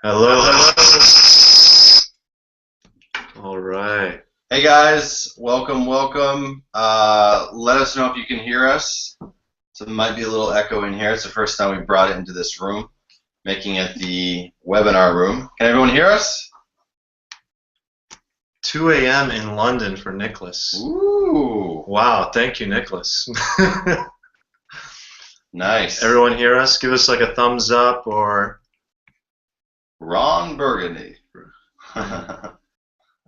Hello, hello. All right. Hey guys, welcome, welcome. Let us know if you can hear us. So there might be a little echo in here. It's the first time we brought it into this room, making it the webinar room. Can everyone hear us? 2 a.m. in London for Nicholas. Ooh. Wow, thank you, Nicholas. Nice. Everyone hear us? Give us like a thumbs up or... Ron Burgundy.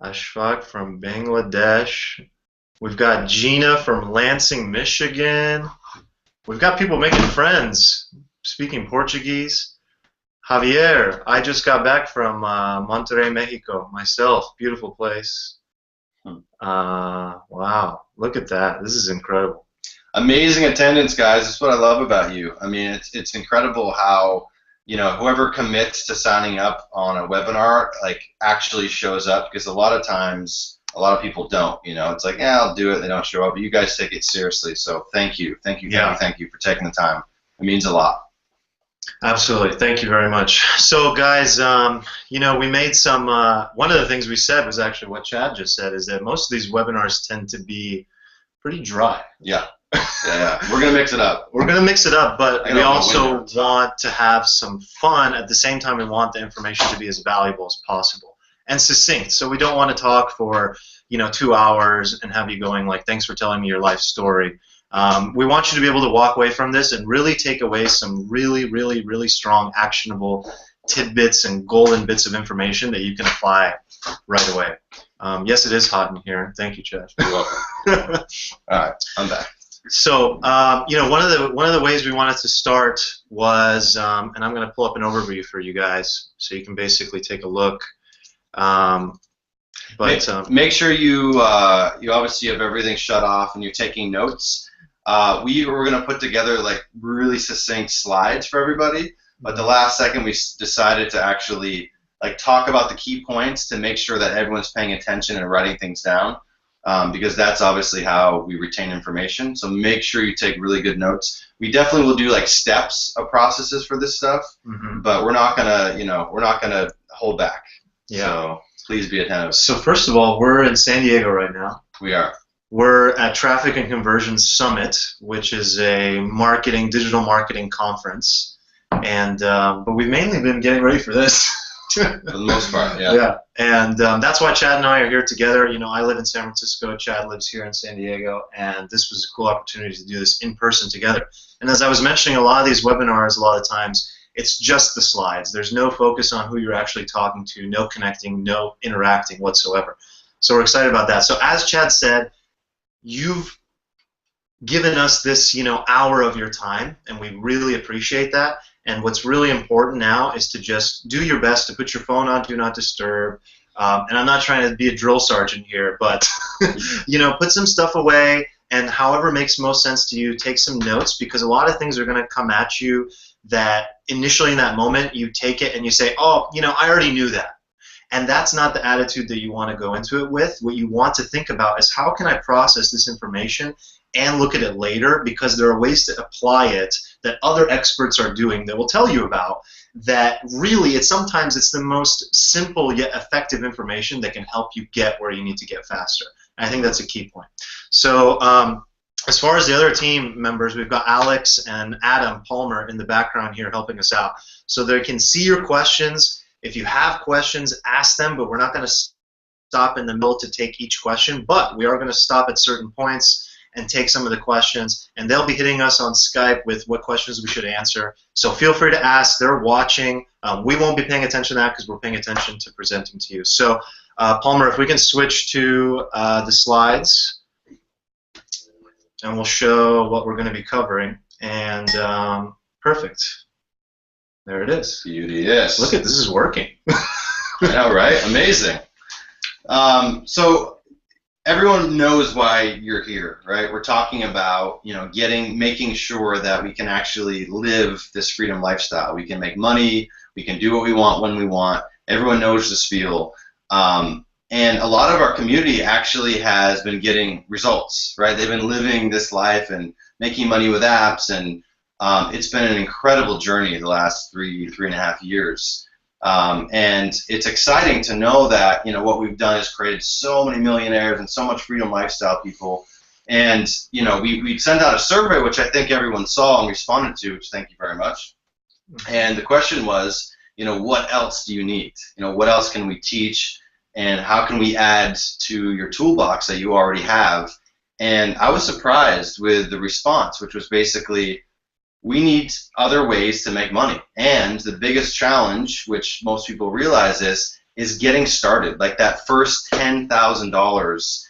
Ashfaq from Bangladesh. We've got Gina from Lansing, Michigan. We've got people making friends, speaking Portuguese. Javier, I just got back from Monterrey, Mexico, myself. Beautiful place. Wow, look at that. This is incredible. Amazing attendance, guys. That's what I love about you. I mean, it's incredible how, whoever commits to signing up on a webinar, like, actually shows up, because a lot of times, a lot of people don't, It's like, yeah, I'll do it. They don't show up. But you guys take it seriously. So thank you. Thank you for taking the time. It means a lot. Absolutely. Thank you very much. So, guys, we made some, one of the things we said was actually what Chad just said, is that most of these webinars tend to be pretty dry. Yeah. Yeah. We're going to mix it up. We're going to mix it up, but we also want to have some fun. At the same time, we want the information to be as valuable as possible and succinct. So we don't want to talk for, 2 hours and have you going like, thanks for telling me your life story. We want you to be able to walk away from this and really take away some really, really, really strong, actionable tidbits and golden bits of information that you can apply right away. Yes, it is hot in here. Thank you, Chad. You're welcome. All right, I'm back. So, one of the ways we wanted to start was, and I'm going to pull up an overview for you guys, so you can basically take a look. Make sure you obviously have everything shut off and you're taking notes. We were going to put together like really succinct slides for everybody, but the last second we decided to actually like talk about the key points to make sure that everyone's paying attention and writing things down. Because that's obviously how we retain information. So make sure you take really good notes. We definitely will do like steps of processes for this stuff, but we're not gonna hold back. Yeah. So please be attentive. So first of all, we're in San Diego right now. We are. We're at Traffic and Conversion Summit, which is a digital marketing conference, and but we've mainly been getting ready for this. For the most part, yeah. Yeah, and that's why Chad and I are here together. I live in San Francisco, Chad lives here in San Diego, and this was a cool opportunity to do this in person together. And as I was mentioning, a lot of these webinars, a lot of times, it's just the slides. There's no focus on who you're actually talking to, no connecting, no interacting whatsoever. So we're excited about that. So as Chad said, you've given us this, hour of your time, and we really appreciate that. And what's really important now is to just do your best to put your phone on Do Not Disturb. And I'm not trying to be a drill sergeant here, but put some stuff away, and however makes most sense to you, take some notes, because a lot of things are going to come at you that initially in that moment you take it and you say, oh, I already knew that. And that's not the attitude that you want to go into it with. What you want to think about is, how can I process this information and look at it later, because there are ways to apply it that other experts are doing that will tell you about, that really sometimes it's the most simple yet effective information that can help you get where you need to get faster. And I think that's a key point. So as far as the other team members, we've got Alex and Adam Palmer in the background here helping us out. So they can see your questions. If you have questions, ask them, but we're not going to stop in the middle to take each question, but we are going to stop at certain points and take some of the questions, and they'll be hitting us on Skype with what questions we should answer. So feel free to ask. They're watching. We won't be paying attention to that because we're paying attention to presenting to you. So Palmer, if we can switch to the slides, and we'll show what we're going to be covering. And perfect. There it is. Beauty, yes. Look at this is working. I know, right? Amazing. So everyone knows why you're here, right? We're talking about, making sure that we can actually live this freedom lifestyle. We can make money. We can do what we want when we want. Everyone knows the spiel. And a lot of our community actually has been getting results, right? They've been living this life and making money with apps, and it's been an incredible journey the last three and a half years. And it's exciting to know that, you know, what we've done is created so many millionaires and so much freedom lifestyle people. And, you know, we sent out a survey, which I think everyone saw and responded to, which thank you very much. And the question was, you know, what else do you need? You know, what else can we teach? And how can we add to your toolbox that you already have? And I was surprised with the response, which was basically, we need other ways to make money. And the biggest challenge, which most people realize is getting started. Like that first $10,000,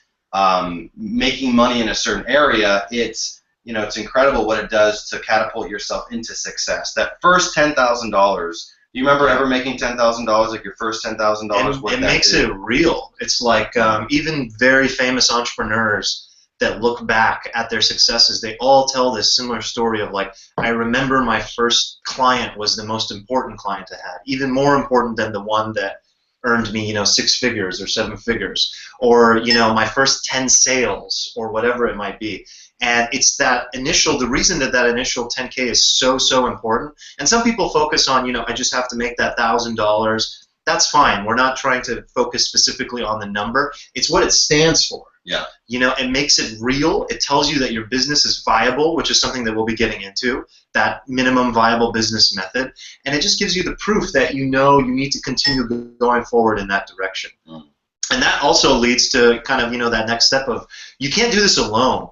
making money in a certain area, it's, you know, it's incredible what it does to catapult yourself into success. That first $10,000. Do you remember ever making $10,000, like your first $10,000? It makes it real. It's like even very famous entrepreneurs that look back at their successes, they all tell this similar story of like, I remember my first client was the most important client I had, even more important than the one that earned me, you know, 6 figures or 7 figures, or, you know, my first 10 sales or whatever it might be. And it's that initial, the reason that that initial 10K is so important. And some people focus on, you know, I just have to make that $1,000. That's fine. We're not trying to focus specifically on the number. It's what it stands for. Yeah. You know, it makes it real. It tells you that your business is viable, which is something that we'll be getting into, that minimum viable business method. And it just gives you the proof that you know you need to continue going forward in that direction. And that also leads to kind of, you know, that next step of, you can't do this alone.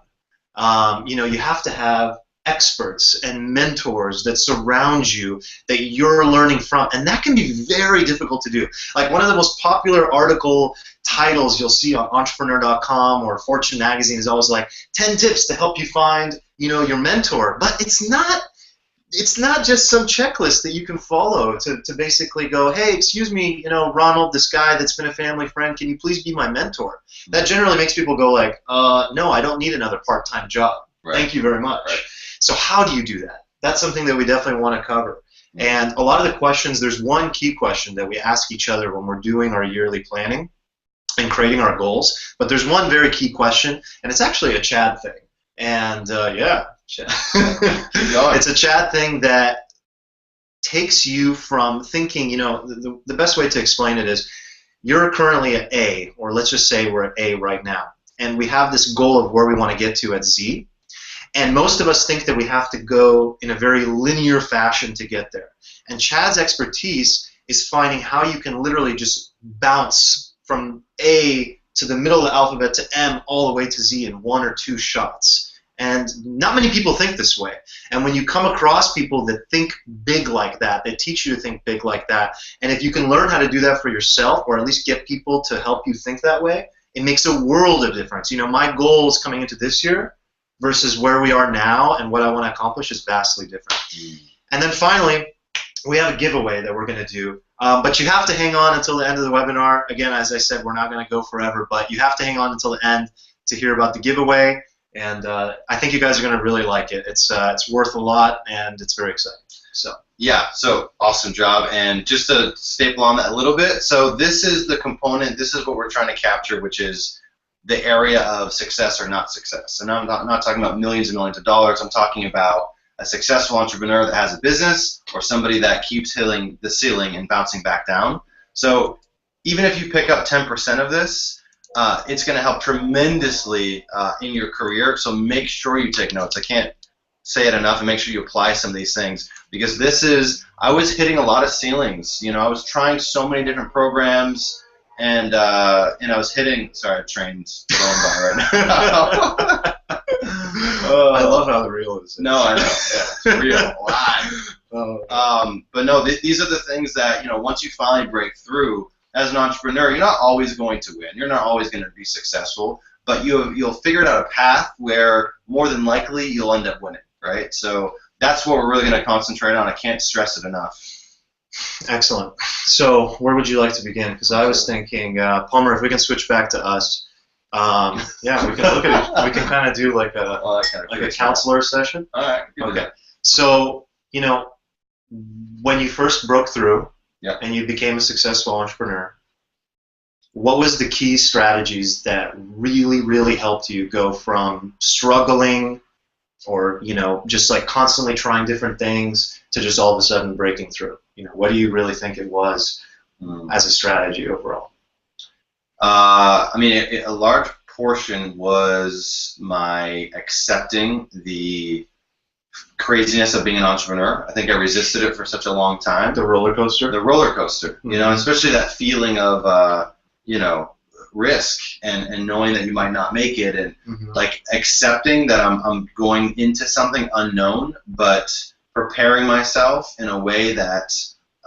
You know, you have to have experts and mentors that surround you that you're learning from, and that can be very difficult to do. Like one of the most popular article titles you'll see on entrepreneur.com or Fortune magazine is always like 10 tips to help you find, you know, your mentor. But it's not just some checklist that you can follow to basically go, hey, excuse me, you know, Ronald, this guy that's been a family friend, can you please be my mentor? That generally makes people go like, no, I don't need another part-time job. Right. Thank you very much. Right. So how do you do that? That's something that we definitely want to cover. And a lot of the questions, there's one key question that we ask each other when we're doing our yearly planning and creating our goals. But there's one very key question, and it's actually a Chad thing. And yeah, Chad. It's a Chad thing that takes you from thinking, you know, the best way to explain it is you're currently at A, or let's just say we're at A right now. And we have this goal of where we want to get to at Z. And most of us think that we have to go in a very linear fashion to get there. And Chad's expertise is finding how you can literally just bounce from A to the middle of the alphabet to M all the way to Z in 1 or 2 shots. And not many people think this way. And when you come across people that think big like that, they teach you to think big like that, and if you can learn how to do that for yourself, or at least get people to help you think that way, it makes a world of difference. You know, my goals coming into this year versus where we are now and what I want to accomplish is vastly different. And then finally, we have a giveaway that we're going to do. But you have to hang on until the end of the webinar. Again, as I said, we're not going to go forever, but you have to hang on until the end to hear about the giveaway. And I think you guys are going to really like it. It's worth a lot, and it's very exciting. So yeah, so awesome job. And just to staple on that a little bit, so this is the component, this is what we're trying to capture, which is the area of success or not success. And I'm not talking about millions and millions of dollars. I'm talking about a successful entrepreneur that has a business, or somebody that keeps hitting the ceiling and bouncing back down. So even if you pick up 10% of this, it's going to help tremendously in your career. So make sure you take notes. I can't say it enough, and make sure you apply some of these things, because I was hitting a lot of ceilings. You know, I was trying so many different programs, and I was hitting. Sorry, a train's going by right now. I love how the real is. No, I know. Yeah, it's real, live. But no, these are the things that, you know, once you finally break through as an entrepreneur, you're not always going to win. You're not always going to be successful, but you'll figure out a path where more than likely you'll end up winning, right? So that's what we're really going to concentrate on. I can't stress it enough. Excellent. So where would you like to begin? Because I was thinking, Palmer, if we can switch back to us, yeah, we can look at it. We can kind of do like a counselor session. All right. Okay. So, you know, when you first broke through, yeah, and you became a successful entrepreneur, what was the key strategies that really, really helped you go from struggling or, you know, just like constantly trying different things to just all of a sudden breaking through? What do you really think it was as a strategy overall? I mean, a large portion was my accepting the craziness of being an entrepreneur. I think I resisted it for such a long time. The roller coaster? The roller coaster, especially that feeling of, risk and knowing that you might not make it, and like accepting that I'm going into something unknown, but preparing myself in a way that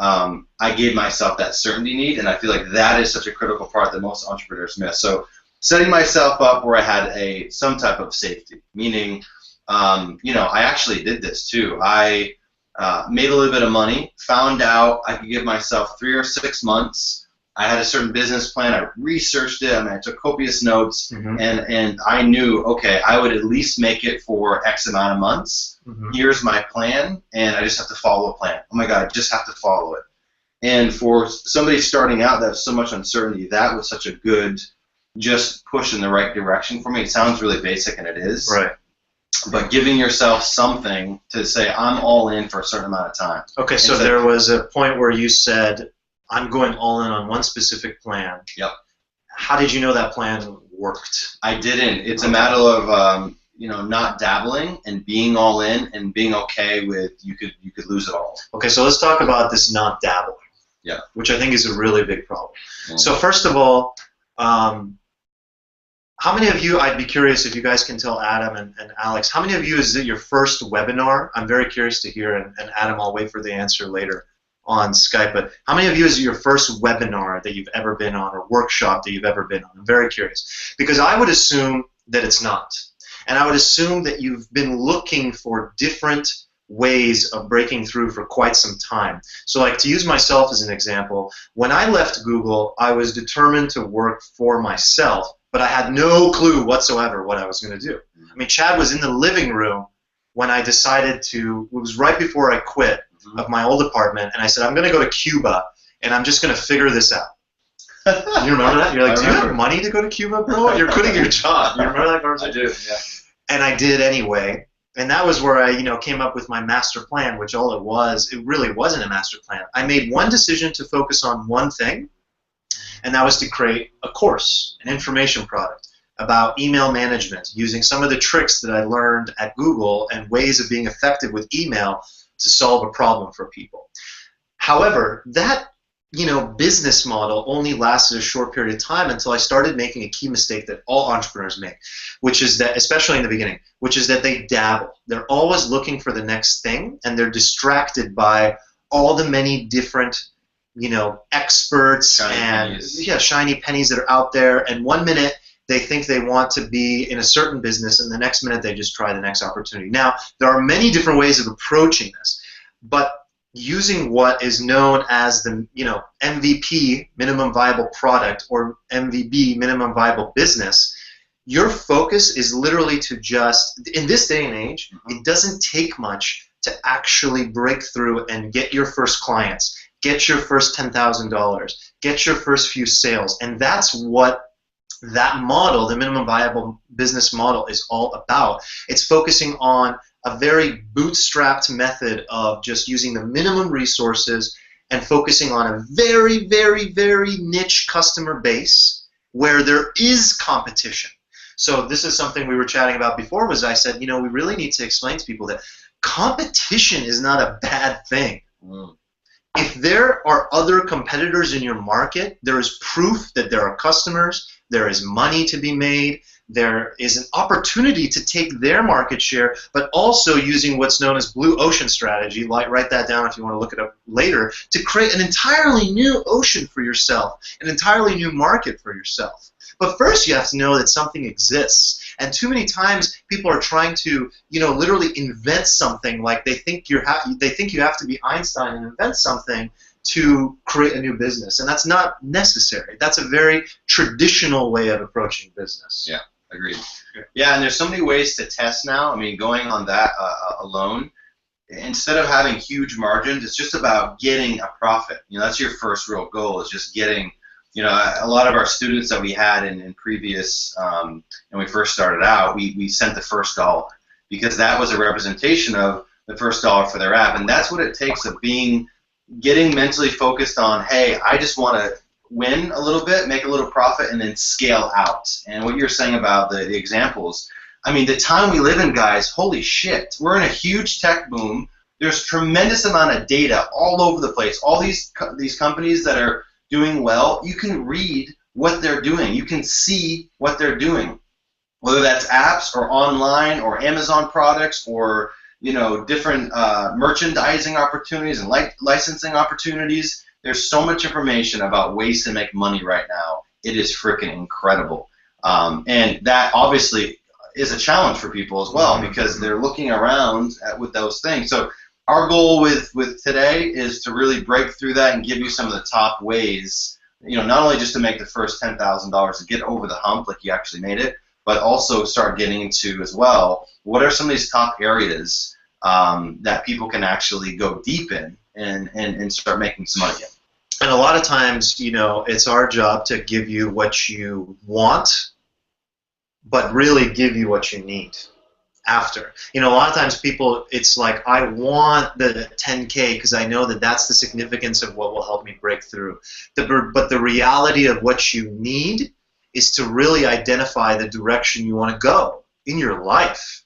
I gave myself that certainty need, and I feel like that is such a critical part that most entrepreneurs miss. So setting myself up where I had some type of safety, meaning, I actually did this too. I made a little bit of money, found out I could give myself 3 or 6 months. I had a certain business plan. I researched it. I mean, I took copious notes, and I knew, okay, I would at least make it for X amount of months. Here's my plan, and I just have to follow a plan. Oh my God, I just have to follow it. And for somebody starting out that has so much uncertainty, that was such a good just push in the right direction for me. It sounds really basic, and it is. Right. But giving yourself something to say, I'm all in for a certain amount of time. Okay, so there was a point where you said, I'm going all in on one specific plan. Yep. How did you know that plan worked? I didn't. It's a matter of not dabbling and being all in and being okay with you could lose it all. Okay, so let's talk about this not dabbling. Yeah. Which I think is a really big problem. So first of all, how many of you, I'd be curious if you guys can tell Adam and Alex, how many of you is it your first webinar? I'm very curious to hear, and Adam, I'll wait for the answer later on Skype, but how many of you is it your first webinar that you've ever been on or workshop that you've ever been on? I'm very curious. Because I would assume that it's not. And I would assume that you've been looking for different ways of breaking through for quite some time. So like, to use myself as an example, when I left Google, I was determined to work for myself, but I had no clue whatsoever what I was going to do. I mean, Chad was in the living room when I decided to, it was right before I quit of my old apartment, and I said, I'm going to go to Cuba, and I'm just going to figure this out. You remember that? You're like, do you have money to go to Cuba, bro? You're quitting your job. You remember that conversation? I do, yeah. And I did anyway. And that was where I, came up with my master plan, which all it really wasn't a master plan. I made one decision to focus on one thing, and that was to create a course, an information product about email management, using some of the tricks that I learned at Google and ways of being effective with email to solve a problem for people. However, that business model only lasted a short period of time until I started making a key mistake that all entrepreneurs make, which is that, especially in the beginning, which is that they dabble. They're always looking for the next thing, and they're distracted by all the many different, experts shiny pennies that are out there. And one minute they think they want to be in a certain business, and the next minute they just try the next opportunity. Now, there are many different ways of approaching this, but using what is known as the MVP, minimum viable product, or MVB, minimum viable business, your focus is literally to just, in this day and age, it doesn't take much to actually break through and get your first clients, get your first $10,000, get your first few sales, and that's what that model, the minimum viable business model, is all about. It's focusing on a very bootstrapped method of just using the minimum resources and focusing on a very, very, very niche customer base where there is competition. So this is something we were chatting about before, was I said, we really need to explain to people that competition is not a bad thing. If there are other competitors in your market, there is proof that there are customers, there is money to be made, there is an opportunity to take their market share, but also using what's known as blue ocean strategy, write that down if you want to look it up later, to create an entirely new ocean for yourself, an entirely new market for yourself. But first you have to know that something exists. And too many times people are trying to, literally invent something, like they think you have to be Einstein and invent something to create a new business, and that's not necessary. That's a very traditional way of approaching business. Yeah, agreed. Yeah, and there's so many ways to test now. I mean, going on that alone, instead of having huge margins, it's just about getting a profit. That's your first real goal, is just getting. A lot of our students that we had in previous, when we first started out, we sent the first dollar, because that was a representation of the first dollar for their app, and that's what it takes of being getting mentally focused on, hey, I just want to win a little bit, make a little profit, and then scale out. And what you're saying about the examples, I mean, the time we live in, guys, holy shit. We're in a huge tech boom. There's tremendous amount of data all over the place. All these companies that are doing well, you can read what they're doing. You can see what they're doing, whether that's apps or online or Amazon products or different merchandising opportunities and licensing opportunities. There's so much information about ways to make money right now. It is freaking incredible, and that obviously is a challenge for people as well because they're looking around with those things. So our goal with today is to really break through that and give you some of the top ways, not only just to make the first $10,000 to get over the hump like you actually made it, but also start getting into as well, what are some of these top areas that people can actually go deep in and start making some money in. And a lot of times, it's our job to give you what you want, but really give you what you need after. A lot of times people, it's like, I want the 10K because I know that that's the significance of what will help me break through. But the reality of what you need is to really identify the direction you want to go in your life.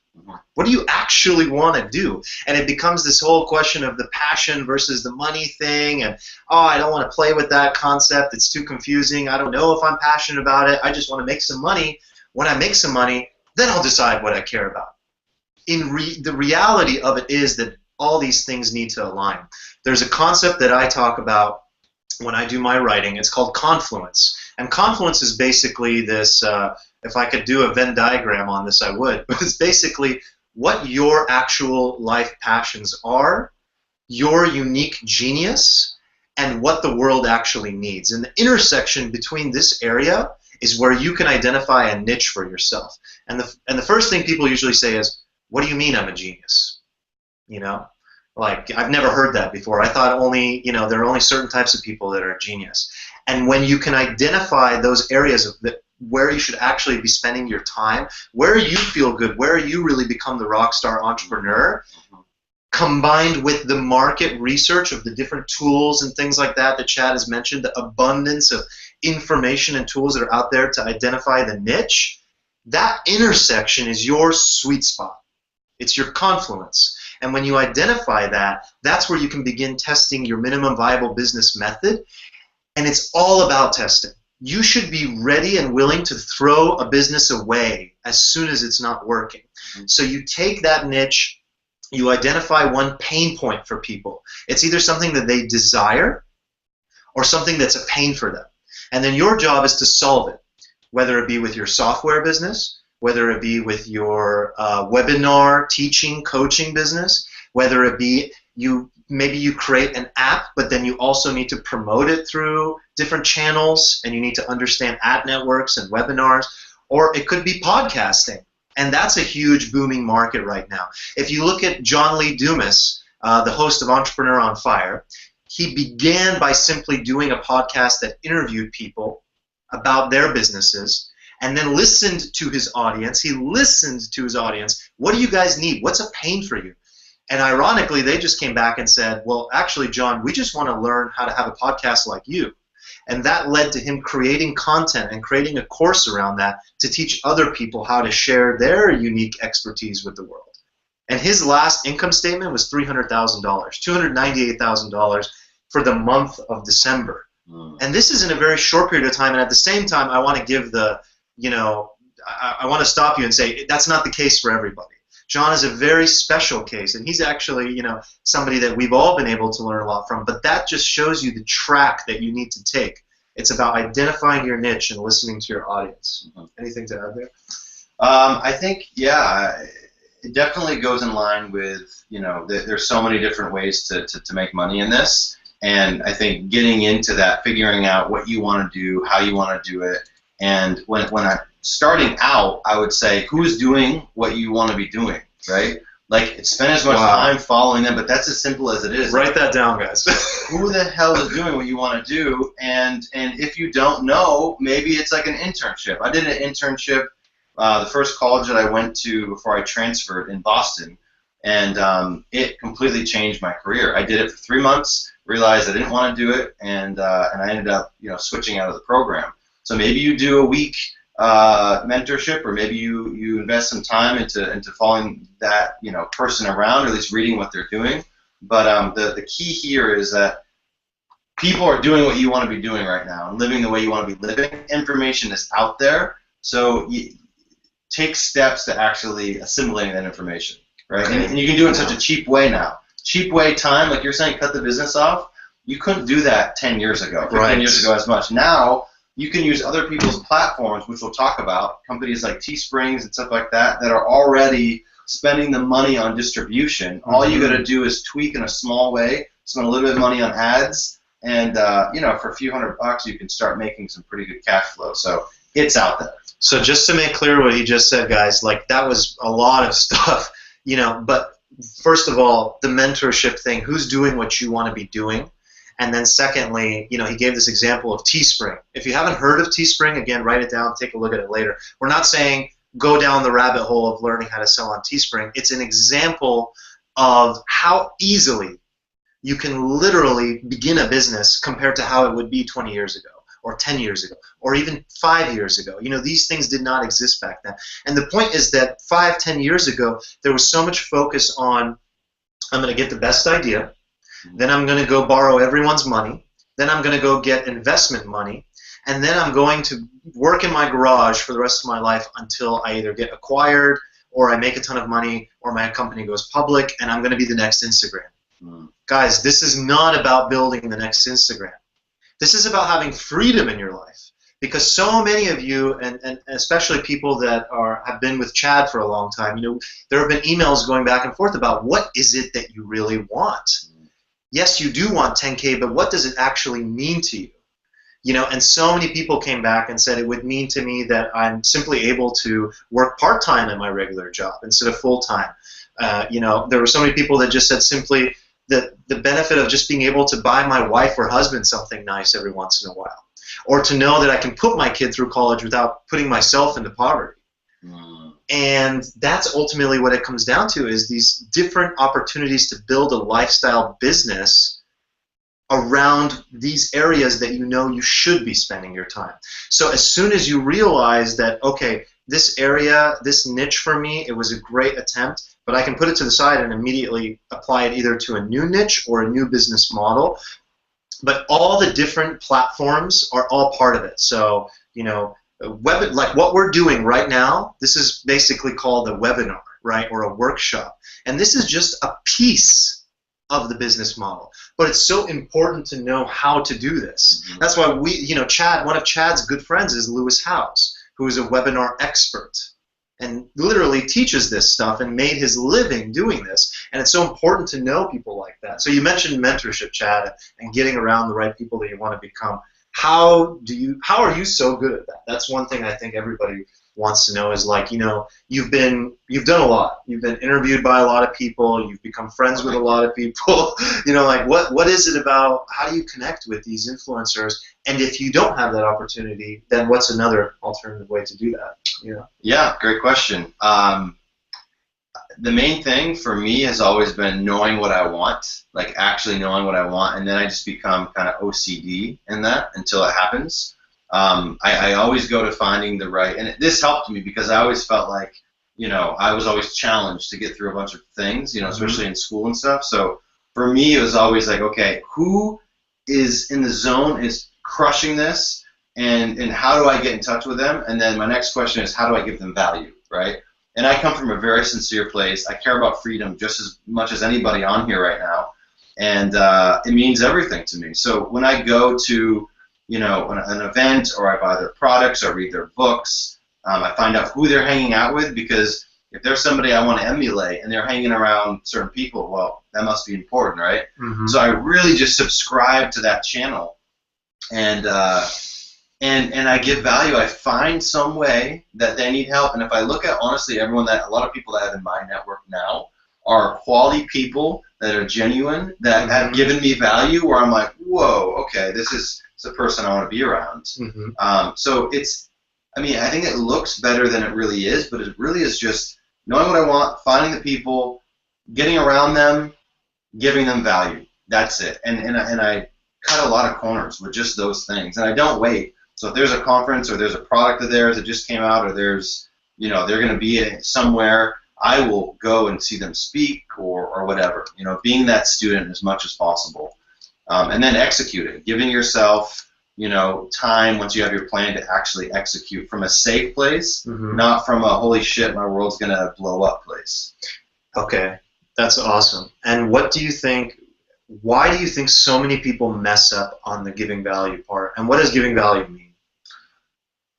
What do you actually want to do? And it becomes this whole question of the passion versus the money thing, and I don't want to play with that concept. It's too confusing. I don't know if I'm passionate about it. I just want to make some money. When I make some money, then I'll decide what I care about. The reality of it is that all these things need to align. There's a concept that I talk about when I do my writing. It's called confluence. And confluence is basically this, if I could do a Venn diagram on this, I would. But it's basically what your actual life passions are, your unique genius, and what the world actually needs. And the intersection between this area is where you can identify a niche for yourself. And the first thing people usually say is, what do you mean I'm a genius? Like, I've never heard that before. I thought only, there are only certain types of people that are a genius. And when you can identify those areas of where you should actually be spending your time, where you feel good, where you really become the rock star entrepreneur, combined with the market research of the different tools and things like that Chad has mentioned, the abundance of information and tools that are out there to identify the niche, that intersection is your sweet spot. It's your confluence. And when you identify that, that's where you can begin testing your minimum viable business method. And it's all about testing. You should be ready and willing to throw a business away as soon as it's not working. So you take that niche, you identify one pain point for people. It's either something that they desire or something that's a pain for them. And then your job is to solve it, whether it be with your software business, whether it be with your webinar, teaching, coaching business, whether it be maybe you create an app, but then you also need to promote it through different channels, and you need to understand ad networks and webinars, or it could be podcasting. And that's a huge booming market right now. If you look at John Lee Dumas, the host of Entrepreneur on Fire, he began by simply doing a podcast that interviewed people about their businesses and then listened to his audience. He listened to his audience. What do you guys need? What's a pain for you? And ironically, they just came back and said, well, actually, John, we just want to learn how to have a podcast like you. And that led to him creating content and creating a course around that to teach other people how to share their unique expertise with the world. And his last income statement was $300,000, $298,000 for the month of December. And this is in a very short period of time. And at the same time, I want to give I want to stop you and say that's not the case for everybody. John is a very special case, and he's actually, somebody that we've all been able to learn a lot from. But that just shows you the track that you need to take. It's about identifying your niche and listening to your audience. Anything to add there? I think, it definitely goes in line with, there's so many different ways to make money in this. And I think getting into that, figuring out what you want to do, how you want to do it. And when I'm starting out, I would say, who's doing what you want to be doing, right? Like, spend as much time following them, but that's as simple as it is. Write that down, guys. Who the hell is doing what you want to do? And if you don't know, maybe it's like an internship. I did an internship, the first college that I went to before I transferred in Boston, And it completely changed my career. I did it for 3 months, realized I didn't want to do it, and I ended up switching out of the program. So maybe you do a week mentorship, or maybe you invest some time into following that person around, or at least reading what they're doing. But the key here is that people are doing what you want to be doing right now and living the way you want to be living. Information is out there, so take steps to actually assimilating that information, right? And you can do it in such a cheap way now. Cheap way, time, like you're saying, cut the business off. You couldn't do that 10 years ago, 15 years ago as much. Now, you can use other people's platforms, which we'll talk about, companies like Teesprings and stuff like that, that are already spending the money on distribution. All you got to do is tweak in a small way, spend a little bit of money on ads, and for a few $100, you can start making some pretty good cash flow. So it's out there. So just to make clear what he just said, guys, like that was a lot of stuff, but first of all, the mentorship thing, who's doing what you want to be doing? And then secondly, he gave this example of Teespring. If you haven't heard of Teespring, again, write it down, take a look at it later. We're not saying go down the rabbit hole of learning how to sell on Teespring. It's an example of how easily you can literally begin a business compared to how it would be 20 years ago, or 10 years ago, or even 5 years ago. These things did not exist back then. And the point is that 5, 10 years ago, there was so much focus on, I'm going to get the best idea, then I'm going to go borrow everyone's money, then I'm going to go get investment money, and then I'm going to work in my garage for the rest of my life until I either get acquired, or I make a ton of money, or my company goes public, and I'm going to be the next Instagram. Guys, this is not about building the next Instagram. This is about having freedom in your life. Because so many of you, and especially people that have been with Chad for a long time, there have been emails going back and forth about what is it that you really want. Yes, you do want 10K, but what does it actually mean to you? And so many people came back and said it would mean to me that I'm simply able to work part-time at my regular job instead of full-time. There were so many people that just said simply that the benefit of just being able to buy my wife or husband something nice every once in a while, or to know that I can put my kid through college without putting myself into poverty. And that's ultimately what it comes down to, is these different opportunities to build a lifestyle business around these areas that you should be spending your time. So as soon as you realize that, okay, this area, this niche for me, it was a great attempt, but I can put it to the side and immediately apply it either to a new niche or a new business model. But all the different platforms are all part of it. So, like what we're doing right now, this is basically called a webinar, right, or a workshop. And this is just a piece of the business model. But it's so important to know how to do this. That's why Chad, one of Chad's good friends is Lewis Howes, who is a webinar expert and literally teaches this stuff and made his living doing this. And it's so important to know people like that. So you mentioned mentorship, Chad, and getting around the right people that you want to become. How are you so good at that? That's one thing I think everybody wants to know, is like, you've done a lot. You've been interviewed by a lot of people. You've become friends with a lot of people. Like what is it about? How do you connect with these influencers? And if you don't have that opportunity, then what's another alternative way to do that? Yeah, great question. The main thing for me has always been knowing what I want, like actually knowing what I want, and then I just become kind of OCD in that until it happens. I always go to finding the right, and this helped me because I always felt like, I was always challenged to get through a bunch of things, especially in school and stuff. So for me, it was always like, okay, who is in the zone, is crushing this, and how do I get in touch with them? And then my next question is, how do I give them value, right? And I come from a very sincere place. I care about freedom just as much as anybody on here right now, and it means everything to me. So when I go to an event, or I buy their products, or read their books, I find out who they're hanging out with, because if there's somebody I want to emulate and they're hanging around certain people, well, that must be important, right? So I really just subscribe to that channel, and I give value. I find some way that they need help, and if I look at, honestly, a lot of people that I have in my network now are quality people that are genuine, that have given me value, where I'm like, whoa, okay, this is the person I want to be around. So I think it looks better than it really is, but it really is just knowing what I want, finding the people, getting around them, giving them value. That's it. And I cut a lot of corners with just those things. And I don't wait. So if there's a conference or there's a product of theirs that just came out or there's, they're going to be somewhere, I will go and see them speak or whatever. Being that student as much as possible. And then executing, giving yourself, time once you have your plan to actually execute from a safe place, not from a holy shit, my world's going to blow up place. Okay, that's awesome. And why do you think so many people mess up on the giving value part? And what does giving value mean?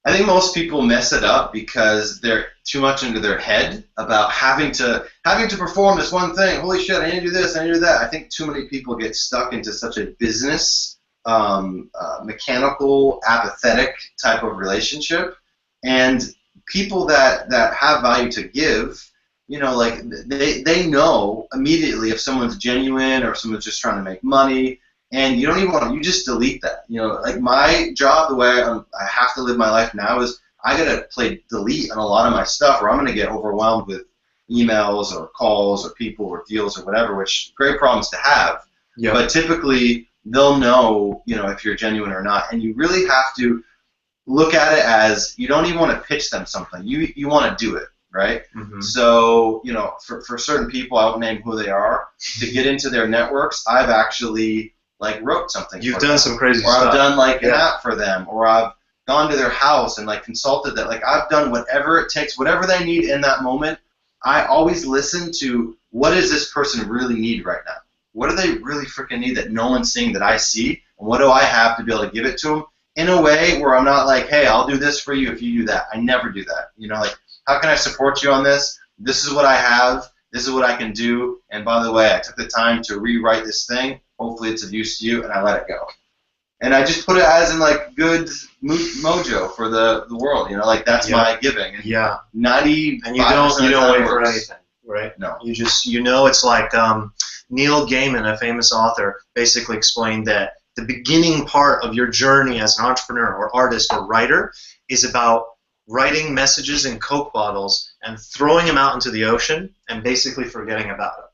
I think most people mess it up because they're too much into their head about having to perform this one thing. Holy shit, I need to do this, I need to do that. I think too many people get stuck into such a business, mechanical, apathetic type of relationship. And people that have value to give, they know immediately if someone's genuine or if someone's just trying to make money. And you don't even want to, you just delete that. Like my job, the way I have to live my life now is I got to play delete on a lot of my stuff or I'm going to get overwhelmed with emails or calls or people or deals or whatever, which great problems to have. Yeah. But typically they'll know, if you're genuine or not. And you really have to look at it as you don't even want to pitch them something. You want to do it, right? So, for certain people, I won't name who they are, to get into their networks, I've actually wrote something. You've done some crazy stuff. stuff. Or I've done an app for them, or I've gone to their house and consulted that. I've done whatever it takes, whatever they need in that moment. I always listen to what does this person really need right now? What do they really freaking need that no one's seeing that I see? And what do I have to be able to give it to them in a way where I'm not like, hey, I'll do this for you if you do that. I never do that. How can I support you on this? This is what I have. This is what I can do. And by the way, I took the time to rewrite this thing. Hopefully it's of use to you, and I let it go. And I just put it as in good mojo for the world. That's my giving. And 90. And you don't wait for anything, right? No. You just it's like Neil Gaiman, a famous author, basically explained that the beginning part of your journey as an entrepreneur or artist or writer is about writing messages in Coke bottles and throwing them out into the ocean and basically forgetting about them.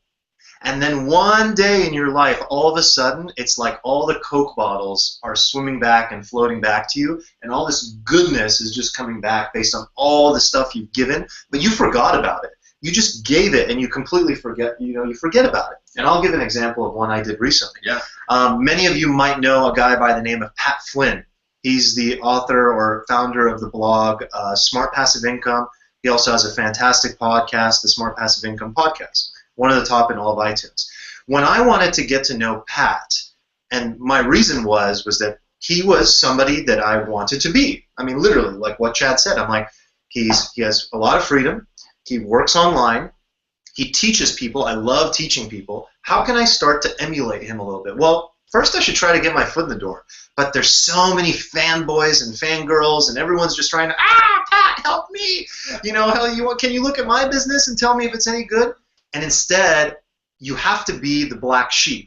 And then one day in your life, all of a sudden, it's like all the Coke bottles are swimming back and floating back to you, and all this goodness is just coming back based on all the stuff you've given, but you forgot about it. You just gave it, and you completely forget, you forget about it. And I'll give an example of one I did recently. Yeah. Many of you might know a guy by the name of Pat Flynn. He's the author or founder of the blog Smart Passive Income. He also has a fantastic podcast, the Smart Passive Income Podcast. One of the top in all of iTunes. When I wanted to get to know Pat, and my reason was that he was somebody that I wanted to be. I mean, literally, like what Chad said. I'm like, he has a lot of freedom. He works online. He teaches people. I love teaching people. How can I start to emulate him a little bit? Well, first I should try to get my foot in the door. But there's so many fanboys and fangirls, and everyone's just trying to, Pat, help me. Can you look at my business and tell me if it's any good? And instead, you have to be the black sheep.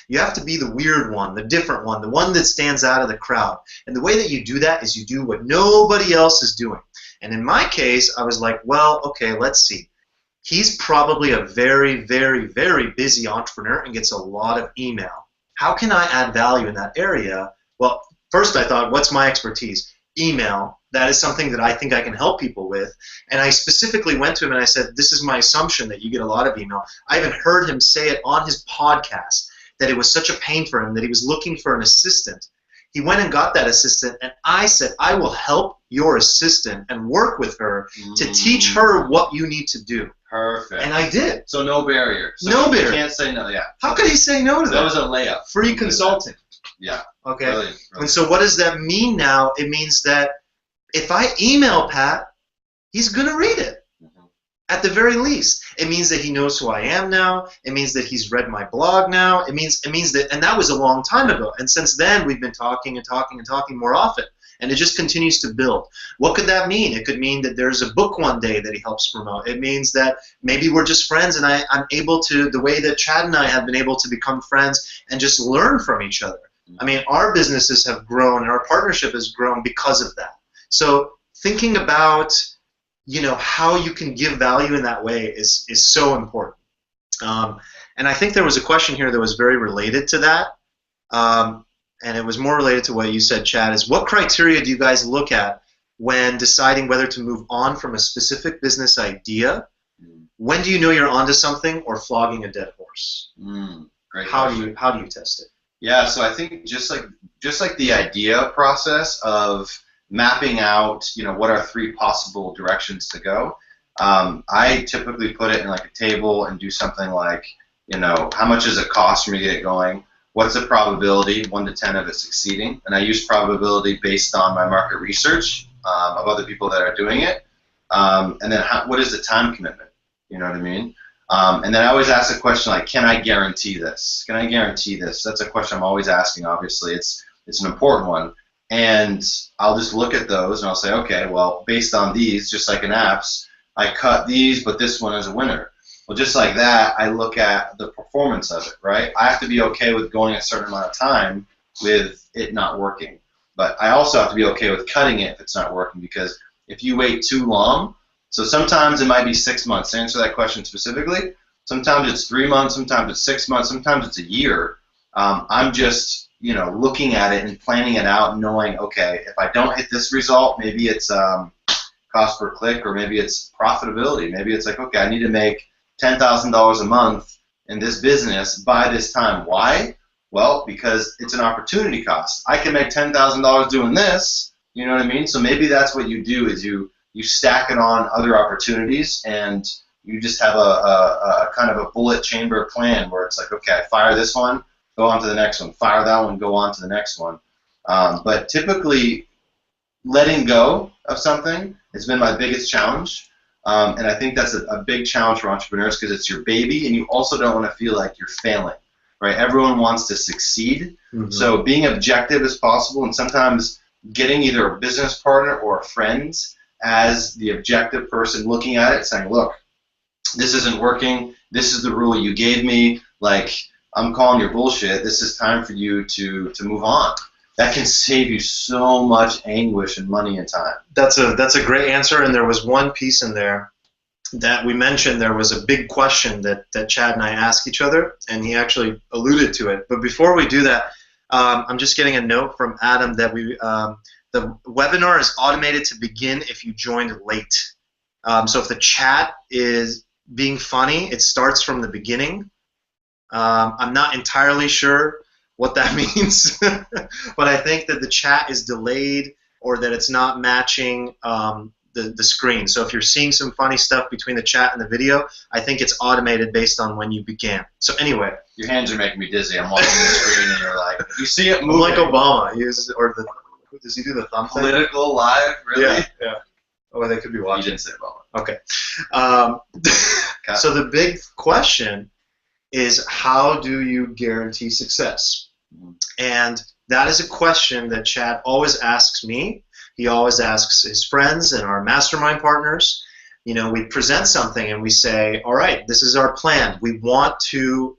You have to be the weird one, the different one, the one that stands out of the crowd. And the way that you do that is you do what nobody else is doing. And in my case, I was like, well, okay, let's see. He's probably a very, very, very busy entrepreneur and gets a lot of email. How can I add value in that area? Well, first I thought, what's my expertise? Email. That is something that I think I can help people with. And I specifically went to him and I said, this is my assumption that you get a lot of email. I even heard him say it on his podcast that it was such a pain for him that he was looking for an assistant. He went and got that assistant, and I said, I will help your assistant and work with her to teach her what you need to do. Perfect. And I did. So no barrier. So no barrier. You can't say no, yeah. How could he say no to that? That was a layup. Free consulting. Yeah. Okay. Brilliant. And so what does that mean now? It means that if I email Pat, he's going to read it. At the very least. It means that he knows who I am now. It means that he's read my blog now. It means that, and that was a long time ago. And since then, we've been talking and talking and talking more often. And it just continues to build. What could that mean? It could mean that there's a book one day that he helps promote. It means that maybe we're just friends and I'm able to, the way that Chad and I have been able to become friends and just learn from each other. I mean, our businesses have grown and our partnership has grown because of that. So thinking about how you can give value in that way is so important. And I think there was a question here that was very related to that. And it was more related to what you said, Chad, is what criteria do you guys look at when deciding whether to move on from a specific business idea? When do you know you're onto something or flogging a dead horse? Great How question. do you test it? Yeah, so I think just like the idea process of mapping out, what are three possible directions to go. I typically put it in like a table and do something like, how much does it cost for me to get it going? What's the probability, 1 to 10, of it succeeding? And I use probability based on my market research of other people that are doing it. And then what is the time commitment? You know what I mean? And then I always ask the question like, can I guarantee this? Can I guarantee this? That's a question I'm always asking, obviously. It's an important one. And I'll just look at those and I'll say, okay, well, based on these, just like in apps, I cut these, but this one is a winner. Well, just like that, I look at the performance of it, right? I have to be okay with going a certain amount of time with it not working. But I also have to be okay with cutting it if it's not working, because if you wait too long, so sometimes it might be 6 months. To answer that question specifically, sometimes it's 3 months, sometimes it's 6 months, sometimes it's a year. I'm just looking at it and planning it out, knowing, okay, if I don't hit this result, maybe it's cost per click, or maybe it's profitability. Maybe it's like, okay, I need to make $10,000 a month in this business by this time. Why? Well, because it's an opportunity cost. I can make $10,000 doing this. You know what I mean? So maybe that's what you do, is you stack it on other opportunities, and you just have a kind of a bullet chamber plan where it's like, okay, I fire this one, go on to the next one, fire that one, go on to the next one. But typically, letting go of something has been my biggest challenge. And I think that's a big challenge for entrepreneurs, because it's your baby, and you also don't want to feel like you're failing, right? Everyone wants to succeed. So being objective as possible, and sometimes getting either a business partner or a friend as the objective person looking at it, saying, look, this isn't working. This is the rule you gave me. Like, I'm calling your bullshit. This is time for you to move on. That can save you so much anguish and money and time. That's a great answer, and there was one piece in there that we mentioned. There was a big question that Chad and I asked each other, and he actually alluded to it. But before we do that, I'm just getting a note from Adam that the webinar is automated to begin if you joined late. So if the chat is being funny, it starts from the beginning. I'm not entirely sure what that means, but I think that the chat is delayed, or that it's not matching the screen. So if you're seeing some funny stuff between the chat and the video, I think it's automated based on when you began. So anyway. Your hands are making me dizzy. I'm watching the screen and you're like, you see it moving. Like Obama. Does he do the thumb thing? Political live, really? Yeah. Oh, they could be watching. You didn't say Obama. Okay. So the big question is, how do you guarantee success? And that is a question that Chad always asks me. He always asks his friends and our mastermind partners. We present something and we say, all right, this is our plan. We want to,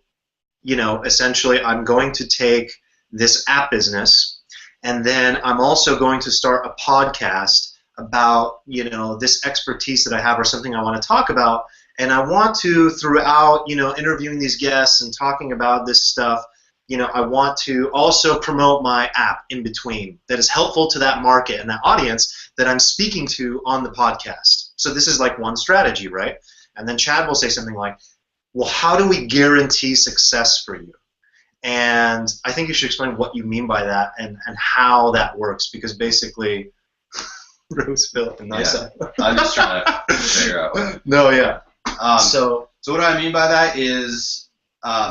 essentially, I'm going to take this app business, and then I'm also going to start a podcast about, this expertise that I have, or something I want to talk about. And I want to, throughout, interviewing these guests and talking about this stuff, I want to also promote my app in between that is helpful to that market and that audience that I'm speaking to on the podcast. So this is like one strategy, right? And then Chad will say something like, well, how do we guarantee success for you? And I think you should explain what you mean by that and how that works, because basically, Roseville and nice. Yeah. I'm just trying to figure out. No, yeah. So what I mean by that is,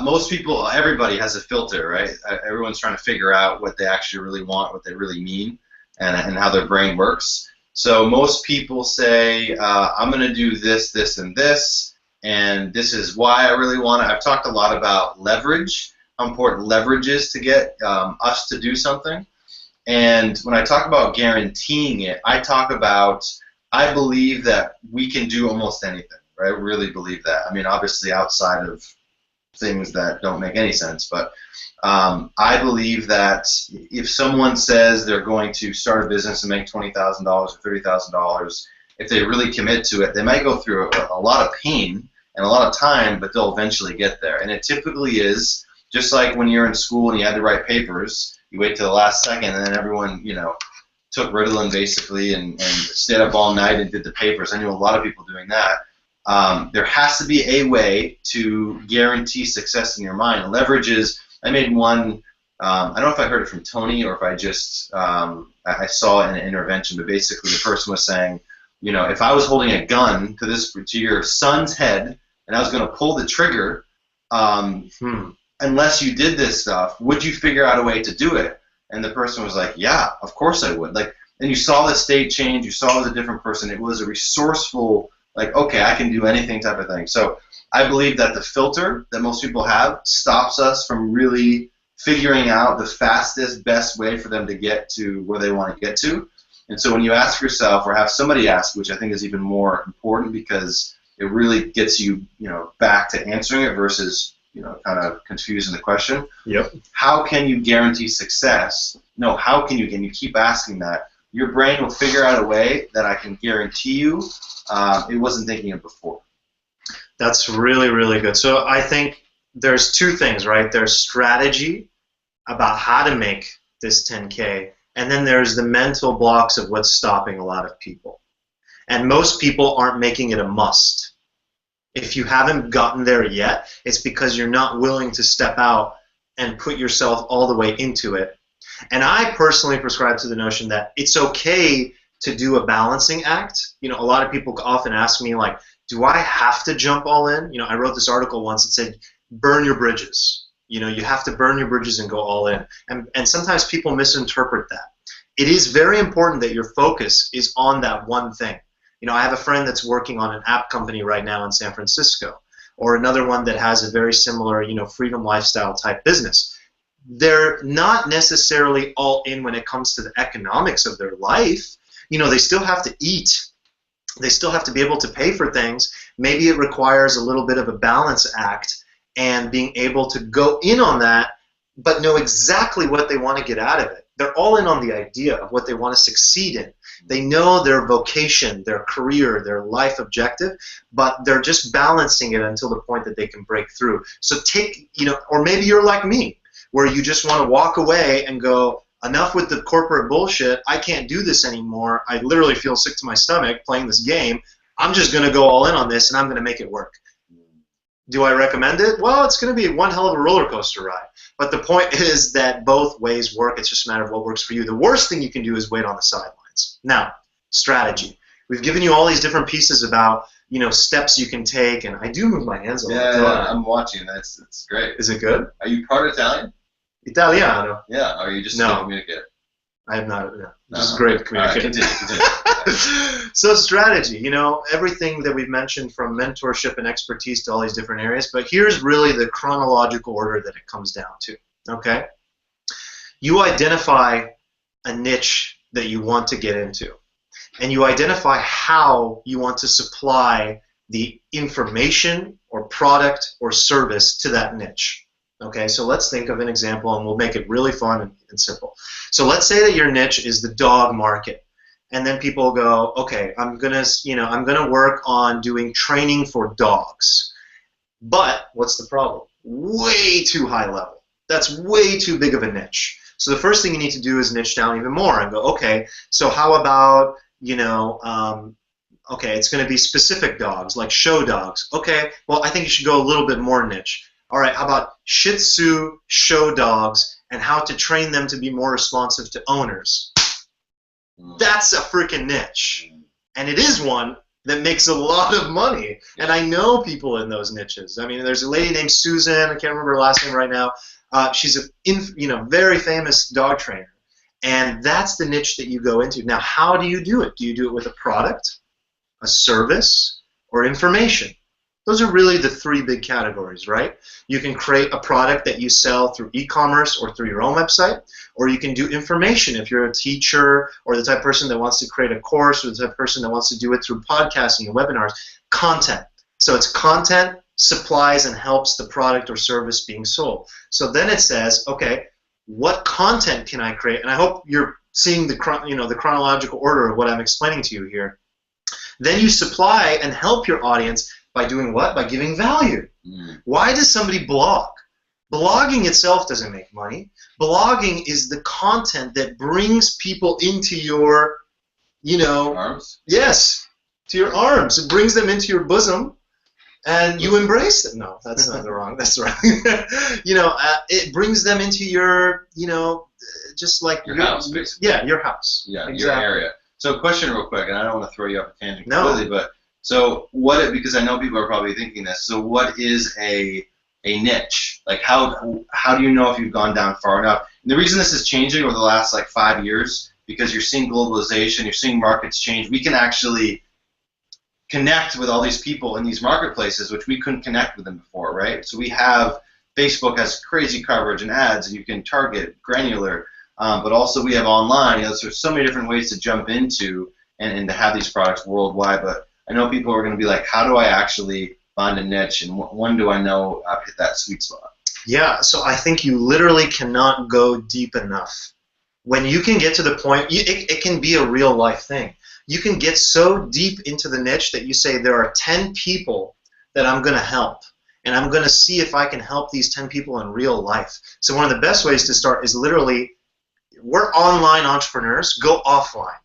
most people, everybody has a filter, right? Everyone's trying to figure out what they actually really want, what they really mean, and how their brain works. So most people say, I'm going to do this, this, and this, and this is why I really want it. I've talked a lot about leverage, how important leverage is to get us to do something. And when I talk about guaranteeing it, I believe that we can do almost anything, right? I really believe that. I mean, obviously outside of things that don't make any sense, but I believe that if someone says they're going to start a business and make $20,000 or $30,000, if they really commit to it, they might go through a lot of pain, and a lot of time, but they'll eventually get there. And it typically is just like when you're in school and you had to write papers, you wait till the last second, and then everyone, took Ritalin basically and stayed up all night and did the papers. I knew a lot of people doing that. There has to be a way to guarantee success in your mind. Leverage is, I made one, I don't know if I heard it from Tony or if I just, I saw it in an intervention, but basically the person was saying, if I was holding a gun to your son's head and I was going to pull the trigger, unless you did this stuff, would you figure out a way to do it? And the person was like, yeah, of course I would. And you saw the state change, you saw it was a different person. It was a resourceful, okay, I can do anything type of thing. So I believe that the filter that most people have stops us from really figuring out the fastest, best way for them to get to where they want to get to. And so when you ask yourself or have somebody ask, which I think is even more important because it really gets you, back to answering it versus kind of confusing the question. Yep. How can you guarantee success? No, how can you? And you keep asking that. Your brain will figure out a way that I can guarantee you it wasn't thinking of before. That's really, really good. So I think there's two things, right? There's strategy about how to make this 10K, and then there's the mental blocks of what's stopping a lot of people. And most people aren't making it a must. If you haven't gotten there yet, it's because you're not willing to step out and put yourself all the way into it. And I personally prescribe to the notion that it's okay to do a balancing act. A lot of people often ask me, do I have to jump all in? I wrote this article once that said, burn your bridges. You have to burn your bridges and go all in. And sometimes people misinterpret that. It is very important that your focus is on that one thing. I have a friend that's working on an app company right now in San Francisco, or another one that has a very similar, freedom lifestyle type business. They're not necessarily all in when it comes to the economics of their life. They still have to eat. They still have to be able to pay for things. Maybe it requires a little bit of a balance act and being able to go in on that, but know exactly what they want to get out of it. They're all in on the idea of what they want to succeed in. They know their vocation, their career, their life objective, but they're just balancing it until the point that they can break through. So or maybe you're like me, where you just want to walk away and go, enough with the corporate bullshit. I can't do this anymore. I literally feel sick to my stomach playing this game. I'm just going to go all in on this, and I'm going to make it work. Do I recommend it? Well, it's going to be one hell of a roller coaster ride. But the point is that both ways work. It's just a matter of what works for you. The worst thing you can do is wait on the sidelines. Now, strategy. We've given you all these different pieces about steps you can take, and I do move my hands a lot. Yeah, I'm watching. That's great. Is it good? Are you part Italian? Italiano. Yeah. Or are you just no. a communicator? I am not. No. This is great communication. All right, continue. So strategy, everything that we've mentioned from mentorship and expertise to all these different areas, but here's really the chronological order that it comes down to, okay? You identify a niche that you want to get into, and you identify how you want to supply the information or product or service to that niche. Okay, so let's think of an example, and we'll make it really fun and simple. So let's say that your niche is the dog market, and then people go, okay, I'm gonna work on doing training for dogs. But what's the problem? Way too high level. That's way too big of a niche. So the first thing you need to do is niche down even more and go, okay, so how about okay, it's going to be specific dogs, like show dogs. Okay, well, I think you should go a little bit more niche. All right, how about Shih Tzu show dogs and how to train them to be more responsive to owners? That's a freaking niche. And it is one that makes a lot of money. And I know people in those niches. I mean, there's a lady named Susan, I can't remember her last name right now. She's a very famous dog trainer. And that's the niche that you go into. Now, how do you do it? Do you do it with a product, a service, or information? Those are really the three big categories, right? You can create a product that you sell through e-commerce or through your own website, or you can do information if you're a teacher or the type of person that wants to create a course or the type of person that wants to do it through podcasting and webinars. Content. So it's content, supplies, and helps the product or service being sold. So then it says, okay, what content can I create? And I hope you're seeing the chronological order of what I'm explaining to you here. Then you supply and help your audience By doing what? By giving value. Mm. Why does somebody blog? Blogging itself doesn't make money. Blogging is the content that brings people into your, Arms? yes, to your arms. It brings them into your bosom, and you embrace them. No, that's not the wrong. That's wrong. It brings them into your, just like Your house, basically. Yeah, your house. Yeah, exactly. your area. So, question real quick, and I don't want to throw you off a tangent No. completely, but so because I know people are probably thinking this. So, what is a niche? Like, how do you know if you've gone down far enough? And the reason this is changing over the last 5 years, because you're seeing globalization, you're seeing markets change. We can actually connect with all these people in these marketplaces, which we couldn't connect with them before, right? So we have Facebook has crazy coverage and ads, and you can target granular, but also we have online. There's so many different ways to jump into and to have these products worldwide. But I know people are going to be like, how do I actually find a niche, and when do I know I've hit that sweet spot? Yeah, so I think you literally cannot go deep enough. When you can get to the point, it can be a real life thing. You can get so deep into the niche that you say there are 10 people that I'm going to help, and I'm going to see if I can help these 10 people in real life. So one of the best ways to start is literally, we're online entrepreneurs, go offline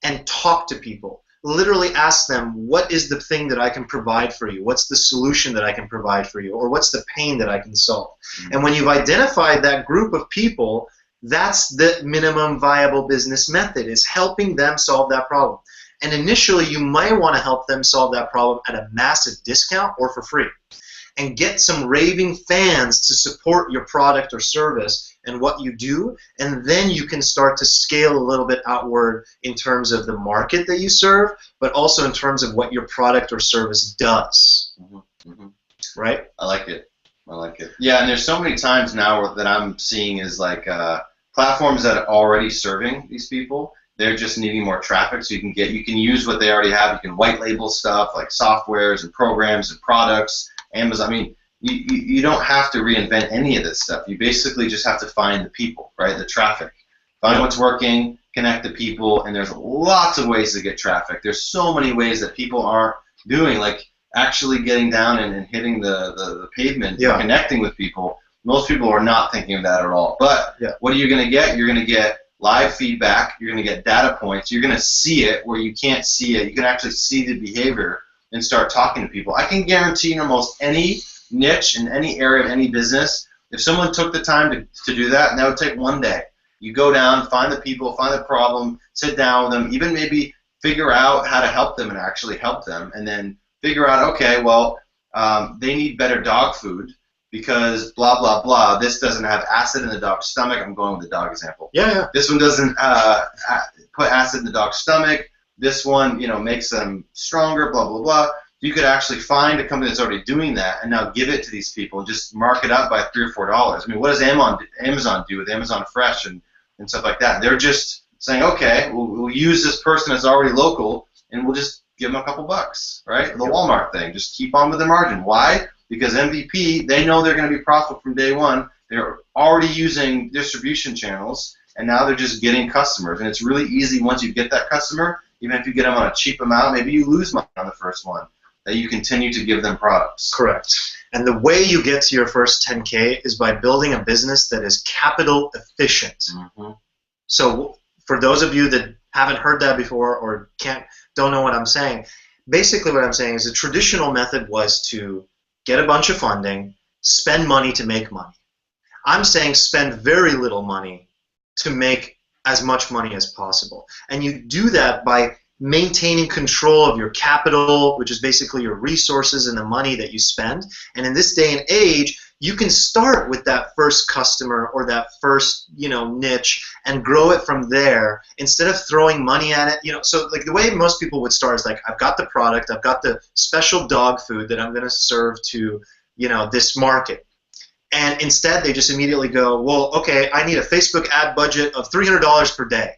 and talk to people. Literally ask them, what is the thing that I can provide for you? What's the solution that I can provide for you? Or what's the pain that I can solve? Mm-hmm. And when you've identified that group of people, that's the minimum viable business method, is helping them solve that problem. And initially, you might want to help them solve that problem at a massive discount or for free, and get some raving fans to support your product or service and what you do, and then you can start to scale a little bit outward in terms of the market that you serve, but also in terms of what your product or service does. Mm-hmm. Mm-hmm. Right? I like it. Yeah, and there's so many times now that I'm seeing is platforms that are already serving these people. They're just needing more traffic, so you can use what they already have. You can white label stuff like softwares and programs and products. Amazon. I mean, you don't have to reinvent any of this stuff. You basically just have to find the people, right? The traffic. Find what's working, connect the people, and there's lots of ways to get traffic. There's so many ways that people aren't doing, like actually getting down and hitting the pavement and connecting with people. Most people are not thinking of that at all. But what are you going to get? You're going to get live feedback. You're going to get data points. You're going to see it where you can't see it. You can actually see the behavior and start talking to people. I can guarantee in almost any niche in any area of any business, if someone took the time to do that, and that would take one day. You go down, find the people, find the problem, sit down with them, even maybe figure out how to help them and actually help them, and then figure out, okay, well, they need better dog food because blah, blah, blah. This doesn't have acid in the dog's stomach. I'm going with the dog example. Yeah. This one doesn't put acid in the dog's stomach. This one, makes them stronger, blah, blah, blah. You could actually find a company that's already doing that and now give it to these people and just mark it up by $3 or $4. I mean, what does Amazon do with Amazon Fresh and stuff like that? They're just saying, okay, we'll use this person that's already local and we'll just give them a couple bucks, right? The Walmart thing. Just keep on with the margin. Why? Because MVP, they know they're going to be profitable from day one. They're already using distribution channels, and now they're just getting customers. And it's really easy once you get that customer, even if you get them on a cheap amount, maybe you lose money on the first one, that you continue to give them products. Correct. And the way you get to your first 10K is by building a business that is capital efficient. Mm-hmm. So for those of you that haven't heard that before or don't know what I'm saying, basically what I'm saying is the traditional method was to get a bunch of funding, spend money to make money. I'm saying spend very little money to make as much money as possible. And you do that by maintaining control of your capital, which is basically your resources and the money that you spend. And in this day and age, you can start with that first customer or that first, niche and grow it from there instead of throwing money at it. So like the way most people would start is like, I've got the product, I've got the special dog food that I'm going to serve to, this market. And instead they just immediately go, well, okay, I need a Facebook ad budget of $300 per day.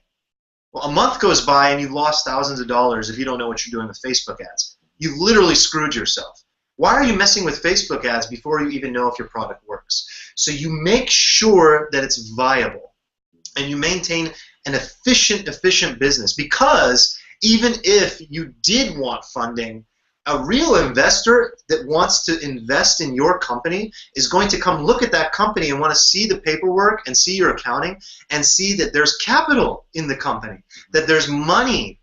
Well, a month goes by and you've lost thousands of dollars if you don't know what you're doing with Facebook ads. You've literally screwed yourself. Why are you messing with Facebook ads before you even know if your product works? So you make sure that it's viable and you maintain an efficient business, because even if you did want funding, A real investor that wants to invest in your company is going to come look at that company and want to see the paperwork and see your accounting and see that there's capital in the company, that there's money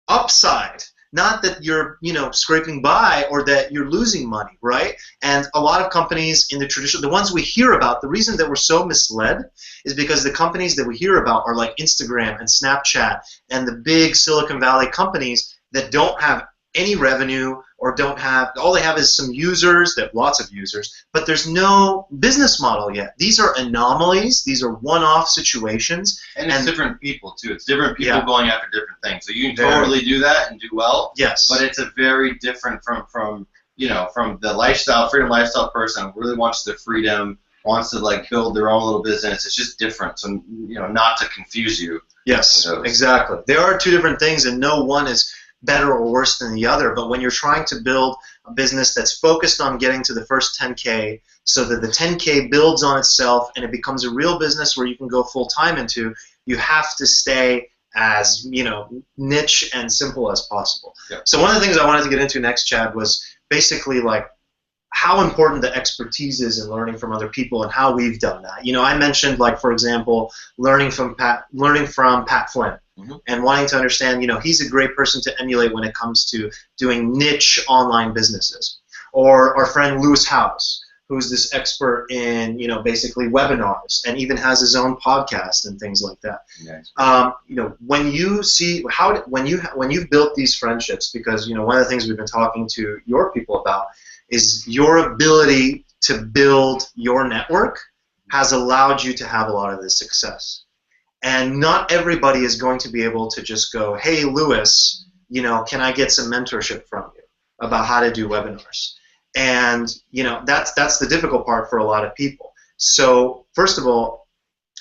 upside, not that you're, scraping by or that you're losing money, right? And a lot of companies in the traditional, the ones we hear about, the reason that we're so misled is because the companies that we hear about are like Instagram and Snapchat and the big Silicon Valley companies that don't have any revenue or don't have, all they have is some users, that lots of users, but there's no business model yet. These are anomalies. These are one-off situations. And it's different people too. It's different people going after different things. So you can totally do that and do well. Yes. But it's a very different from the lifestyle, freedom lifestyle person who really wants the freedom, wants to like build their own little business. It's just different. So not to confuse you. Yes, exactly. There are two different things, and no one is better or worse than the other, but when you're trying to build a business that's focused on getting to the first 10K so that the 10K builds on itself and it becomes a real business where you can go full time into, you have to stay as niche and simple as possible. Yep. So one of the things I wanted to get into next, Chad, was basically like how important the expertise is in learning from other people and how we've done that. I mentioned, like, for example, learning from Pat Flynn. Mm-hmm. And wanting to understand, he's a great person to emulate when it comes to doing niche online businesses. Or our friend Lewis House, who's this expert in, basically webinars and even has his own podcast and things like that. Nice. When you see when you've built these friendships, because one of the things we've been talking to your people about is your ability to build your network has allowed you to have a lot of this success. And not everybody is going to be able to just go, hey, Lewis, can I get some mentorship from you about how to do webinars? And, that's the difficult part for a lot of people. So, first of all,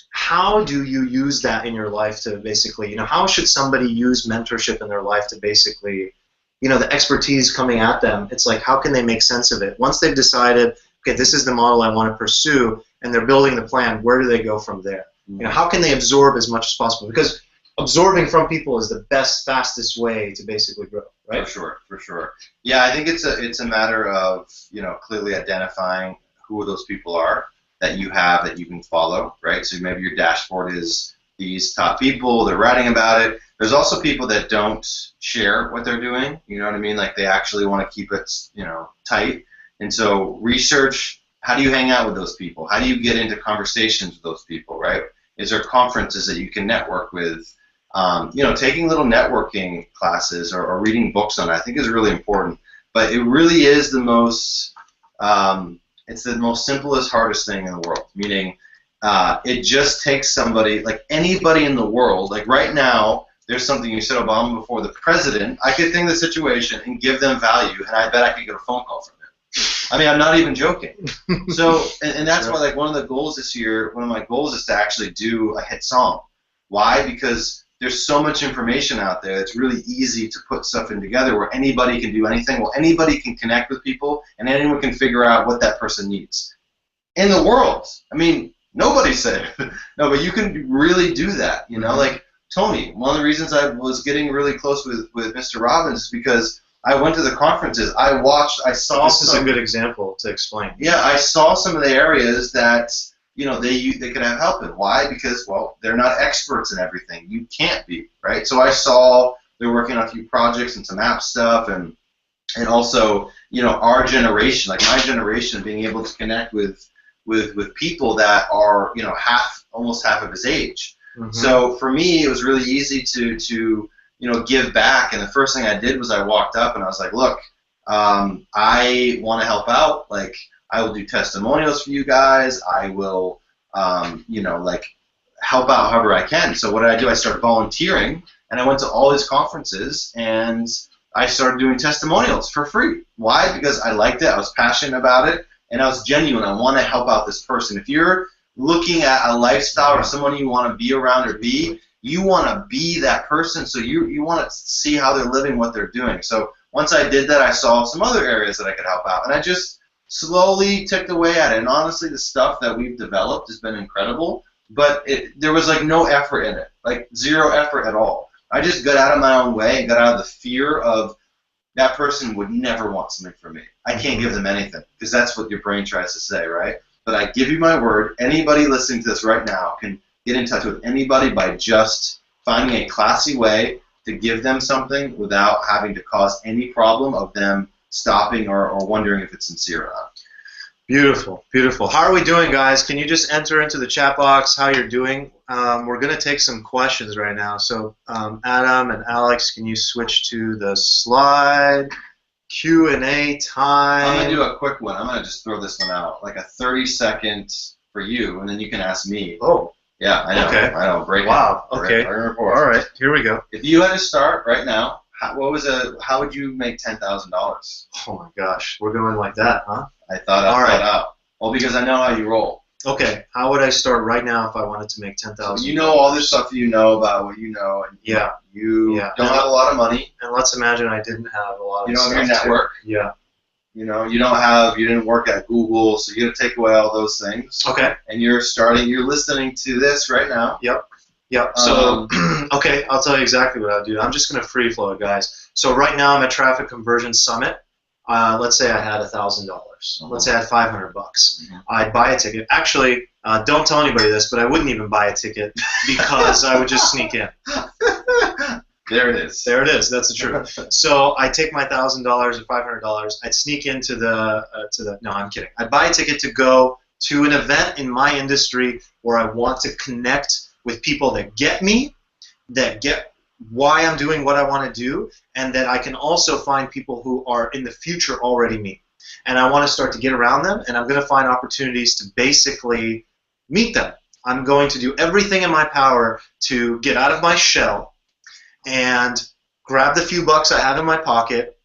how do you use that in your life to basically, how should somebody use mentorship in their life to basically, the expertise coming at them, it's like, how can they make sense of it? Once they've decided, okay, this is the model I want to pursue, and they're building the plan, where do they go from there? How can they absorb as much as possible? Because absorbing from people is the best, fastest way to basically grow, right? For sure. Yeah, I think it's a matter of clearly identifying who those people are that you have that you can follow, right? So maybe your dashboard is these top people, they're writing about it. There's also people that don't share what they're doing. You know what I mean? Like they actually want to keep it, tight. And so research. How do you hang out with those people? How do you get into conversations with those people, right? Is there conferences that you can network with? Taking little networking classes or reading books on it, I think is really important. But it really is the most, it's the most simplest, hardest thing in the world. Meaning, it just takes somebody, like anybody in the world, like right now, there's something you said, Obama, before the president, I could think of the situation and give them value, and I bet I could get a phone call from him. I mean, I'm not even joking. So, and that's why, like, one of the goals this year, one of my goals is to actually do a hit song. Why? Because there's so much information out there. It's really easy to put stuff in together where anybody can do anything. Well, anybody can connect with people, and anyone can figure out what that person needs. In the world, I mean, nobody said it. No, but you can really do that. Like Tony, one of the reasons I was getting really close with Mr. Robbins is because I went to the conferences. I saw. This is a good example to explain. Yeah, I saw some of the areas that they could have help in. Why? Because they're not experts in everything. You can't be, right? So I saw they're working on a few projects and some app stuff, and also our generation, like my generation, being able to connect with people that are almost half of his age. Mm-hmm. So for me, it was really easy to give back. And the first thing I did was I walked up and I was like, look, I want to help out. Like, I will do testimonials for you guys. I will, help out however I can. So what did I do? I started volunteering, and I went to all his conferences, and I started doing testimonials for free. Why? Because I liked it. I was passionate about it, and I was genuine. I want to help out this person. If you're looking at a lifestyle or someone you want to be around or be, you want to be that person, so you want to see how they're living, what they're doing. So once I did that, I saw some other areas that I could help out, and I just slowly ticked away at it. And honestly, the stuff that we've developed has been incredible, but there was like no effort in it, like zero effort at all. I just got out of my own way and got out of the fear of that person would never want something from me. I can't give them anything because that's what your brain tries to say, right? But I give you my word, anybody listening to this right now can get in touch with anybody by just finding a classy way to give them something without having to cause any problem of them stopping or wondering if it's sincere or not. Beautiful, beautiful. How are we doing, guys? Can you just enter into the chat box how you're doing? We're going to take some questions right now. So Adam and Alex, can you switch to the slide? Q&A time. I'm going to do a quick one. I'm going to just throw this one out, like a 30-second for you, and then you can ask me. Oh. Yeah, I know. Okay. I know. Break wow. it. Okay. All right. Here we go. If you had to start right now, how would you make $10,000? Oh my gosh, we're going like that, huh? I thought out. Well, because I know how you roll. Okay. How would I start right now if I wanted to make $10,000? So you know all this stuff you know about what you know, and you don't have a lot of money. And let's imagine I didn't have a lot of. You don't have your network. Yeah. You know, you didn't work at Google, so you got to take away all those things. Okay. And you're listening to this right now. Yep. So, okay, I'll tell you exactly what I'll do. I'm just going to free flow it, guys. So right now I'm at Traffic Conversion Summit. Let's say I had $1,000. Let's say I had $500. I'd buy a ticket. Actually, don't tell anybody this, but I wouldn't even buy a ticket because I would just sneak in. There it is. There it is. That's the truth. So I take my $1,000 or $500. I'd sneak into the. No, I'm kidding. I'd buy a ticket to go to an event in my industry where I want to connect with people that get me, that get why I'm doing what I want to do, and that I can also find people who are in the future already me. And I want to start to get around them, and I'm going to find opportunities to basically meet them. I'm going to do everything in my power to get out of my shell and grab the few bucks I have in my pocket,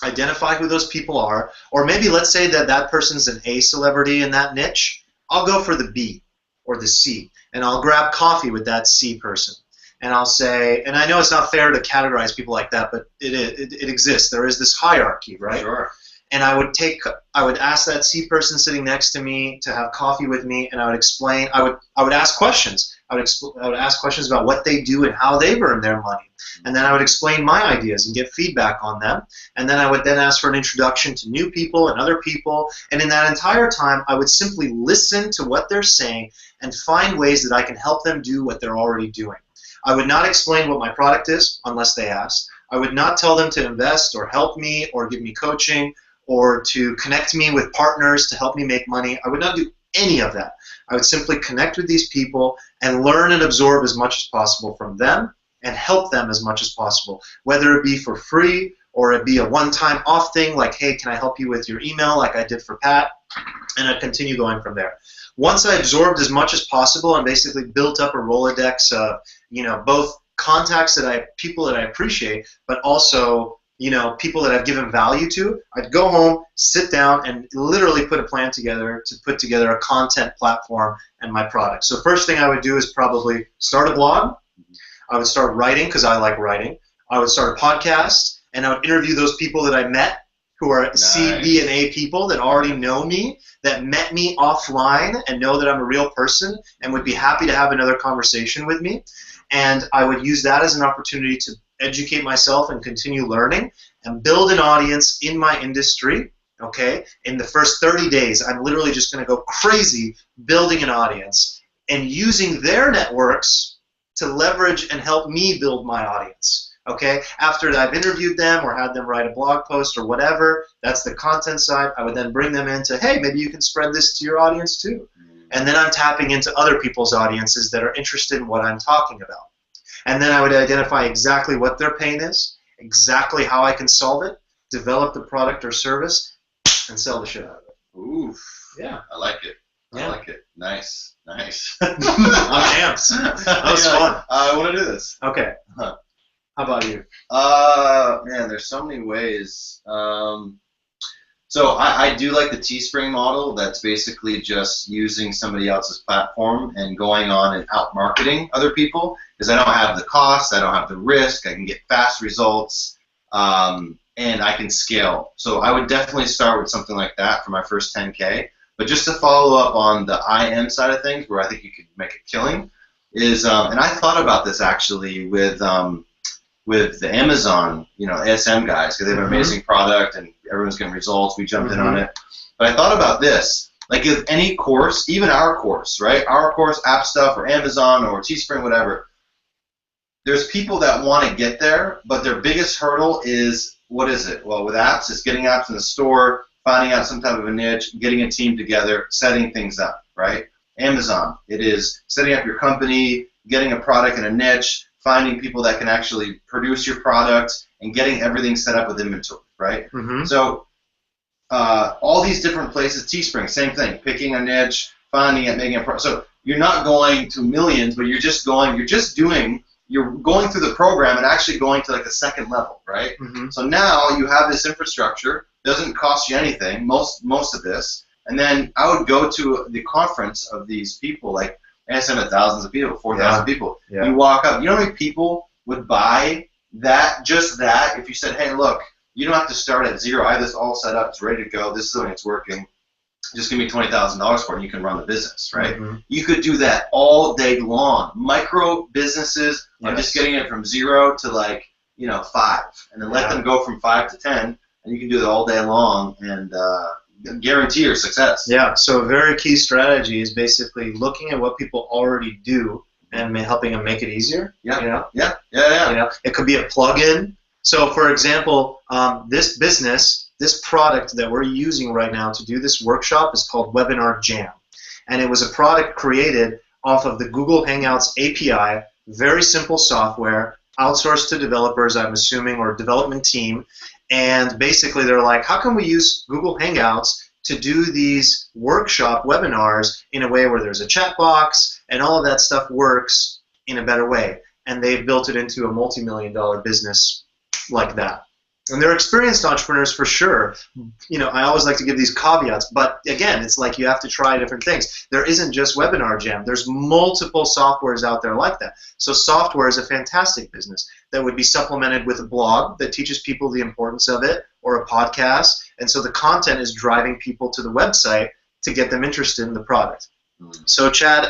identify who those people are, or maybe let's say that person's an A celebrity in that niche. I'll go for the B or the C, and I'll grab coffee with that C person. And I'll say, and I know it's not fair to categorize people like that, but it exists. There is this hierarchy, right? Sure. And I would ask that C person sitting next to me to have coffee with me, and I would explain. I would ask questions. I would ask questions about what they do and how they've earned their money, and then I would explain my ideas and get feedback on them. And then I would then ask for an introduction to new people and other people. And in that entire time, I would simply listen to what they're saying and find ways that I can help them do what they're already doing. I would not explain what my product is unless they asked. I would not tell them to invest or help me or give me coaching or to connect me with partners to help me make money. I would not do any of that. I would simply connect with these people and learn and absorb as much as possible from them and help them as much as possible, whether it be for free or it be a one-time off thing like, hey, can I help you with your email like I did for Pat? And I'd continue going from there. Once I absorbed as much as possible and basically built up a Rolodex of, both contacts people that I appreciate, but also, people that I've given value to, I'd go home, sit down, and literally put a plan together to put together a content platform and my product. So first thing I would do is probably start a blog. I would start writing because I like writing. I would start a podcast, and I would interview those people that I met who are C, B, and A people that already know me, that met me offline and know that I'm a real person and would be happy to have another conversation with me. And I would use that as an opportunity to educate myself and continue learning and build an audience in my industry, okay? In the first 30 days, I'm literally just going to go crazy building an audience and using their networks to leverage and help me build my audience. Okay, after I've interviewed them or had them write a blog post or whatever, that's the content side. I would then bring them into, hey, maybe you can spread this to your audience too. And then I'm tapping into other people's audiences that are interested in what I'm talking about. And then I would identify exactly what their pain is, exactly how I can solve it, develop the product or service, and sell the shit out of it. Oof. Yeah. I like it. Yeah. I like it. Nice. I'm amped. That was fun. I want to do this. Okay. How about you? Man, there's so many ways. So I do like the Teespring model. That's basically just using somebody else's platform and going on and out marketing other people because I don't have the costs, I don't have the risk, I can get fast results, and I can scale. So I would definitely start with something like that for my first 10K. But just to follow up on the IM side of things, where I think you could make a killing, is, and I thought about this actually with with the Amazon, ASM guys, because they have an amazing product and everyone's getting results. We jumped in on it. But I thought about this. Like if any course, even our course, right? Our course, App Stuff or Amazon or Teespring, whatever, there's people that want to get there, but their biggest hurdle is, what is it? Well, with apps, it's getting apps in the store, finding out some type of a niche, getting a team together, setting things up, right? Amazon, it is setting up your company, getting a product in a niche, finding people that can actually produce your product, and getting everything set up with inventory, right? So all these different places, Teespring, same thing, picking a niche, finding it, making a product. So you're not going to millions, but you're going through the program and actually going to like the second level, right? So now you have this infrastructure, doesn't cost you anything, most of this, and then I would go to the conference of these people, like ASM had thousands of people, 4,000 people. You walk up, you know how many people would buy that, just that, if you said, hey, look, you don't have to start at zero, I have this all set up, it's ready to go, this is when it's working, just give me $20,000 for it and you can run the business, right? You could do that all day long. Micro businesses are just getting it from 0 to like, 5, and then let them go from 5 to 10, and you can do that all day long and guarantee your success. Yeah, so a very key strategy is basically looking at what people already do and helping them make it easier. Yeah. It could be a plug-in. So for example, this product that we're using right now to do this workshop is called Webinar Jam. And it was a product created off of the Google Hangouts API, very simple software, outsourced to developers, I'm assuming, or development team. And basically they're like, how can we use Google Hangouts to do these workshop webinars in a way where there's a chat box and all of that stuff works in a better way? And they've built it into a multi-million-dollar business like that. And they're experienced entrepreneurs for sure. I always like to give these caveats, but again, it's like you have to try different things. There isn't just Webinar Jam. There's multiple softwares out there like that. So software is a fantastic business that would be supplemented with a blog that teaches people the importance of it, or a podcast. And so the content is driving people to the website to get them interested in the product. So Chad,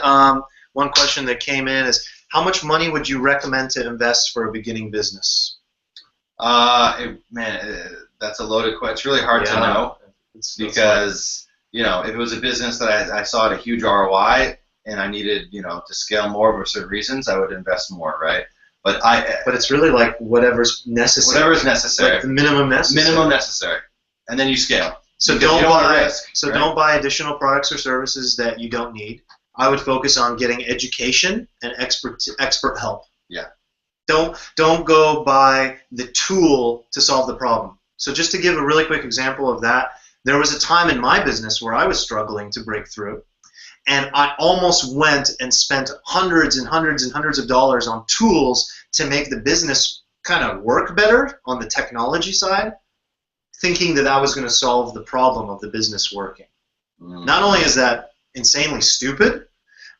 one question that came in is, how much money would you recommend to invest for a beginning business? That's a loaded question. It's really hard to know because, if it was a business that I saw at a huge ROI and I needed, to scale more for certain reasons, I would invest more, right? But it's really like whatever's necessary. Whatever's necessary. Like the minimum necessary. Minimum necessary. And then you scale. So don't buy additional products or services that you don't need. I would focus on getting education and expert help. Yeah. Don't go buy the tool to solve the problem. So just to give a really quick example of that, there was a time in my business where I was struggling to break through, and I almost went and spent hundreds and hundreds and hundreds of dollars on tools to make the business kind of work better on the technology side, thinking that was going to solve the problem of the business working. Not only is that insanely stupid,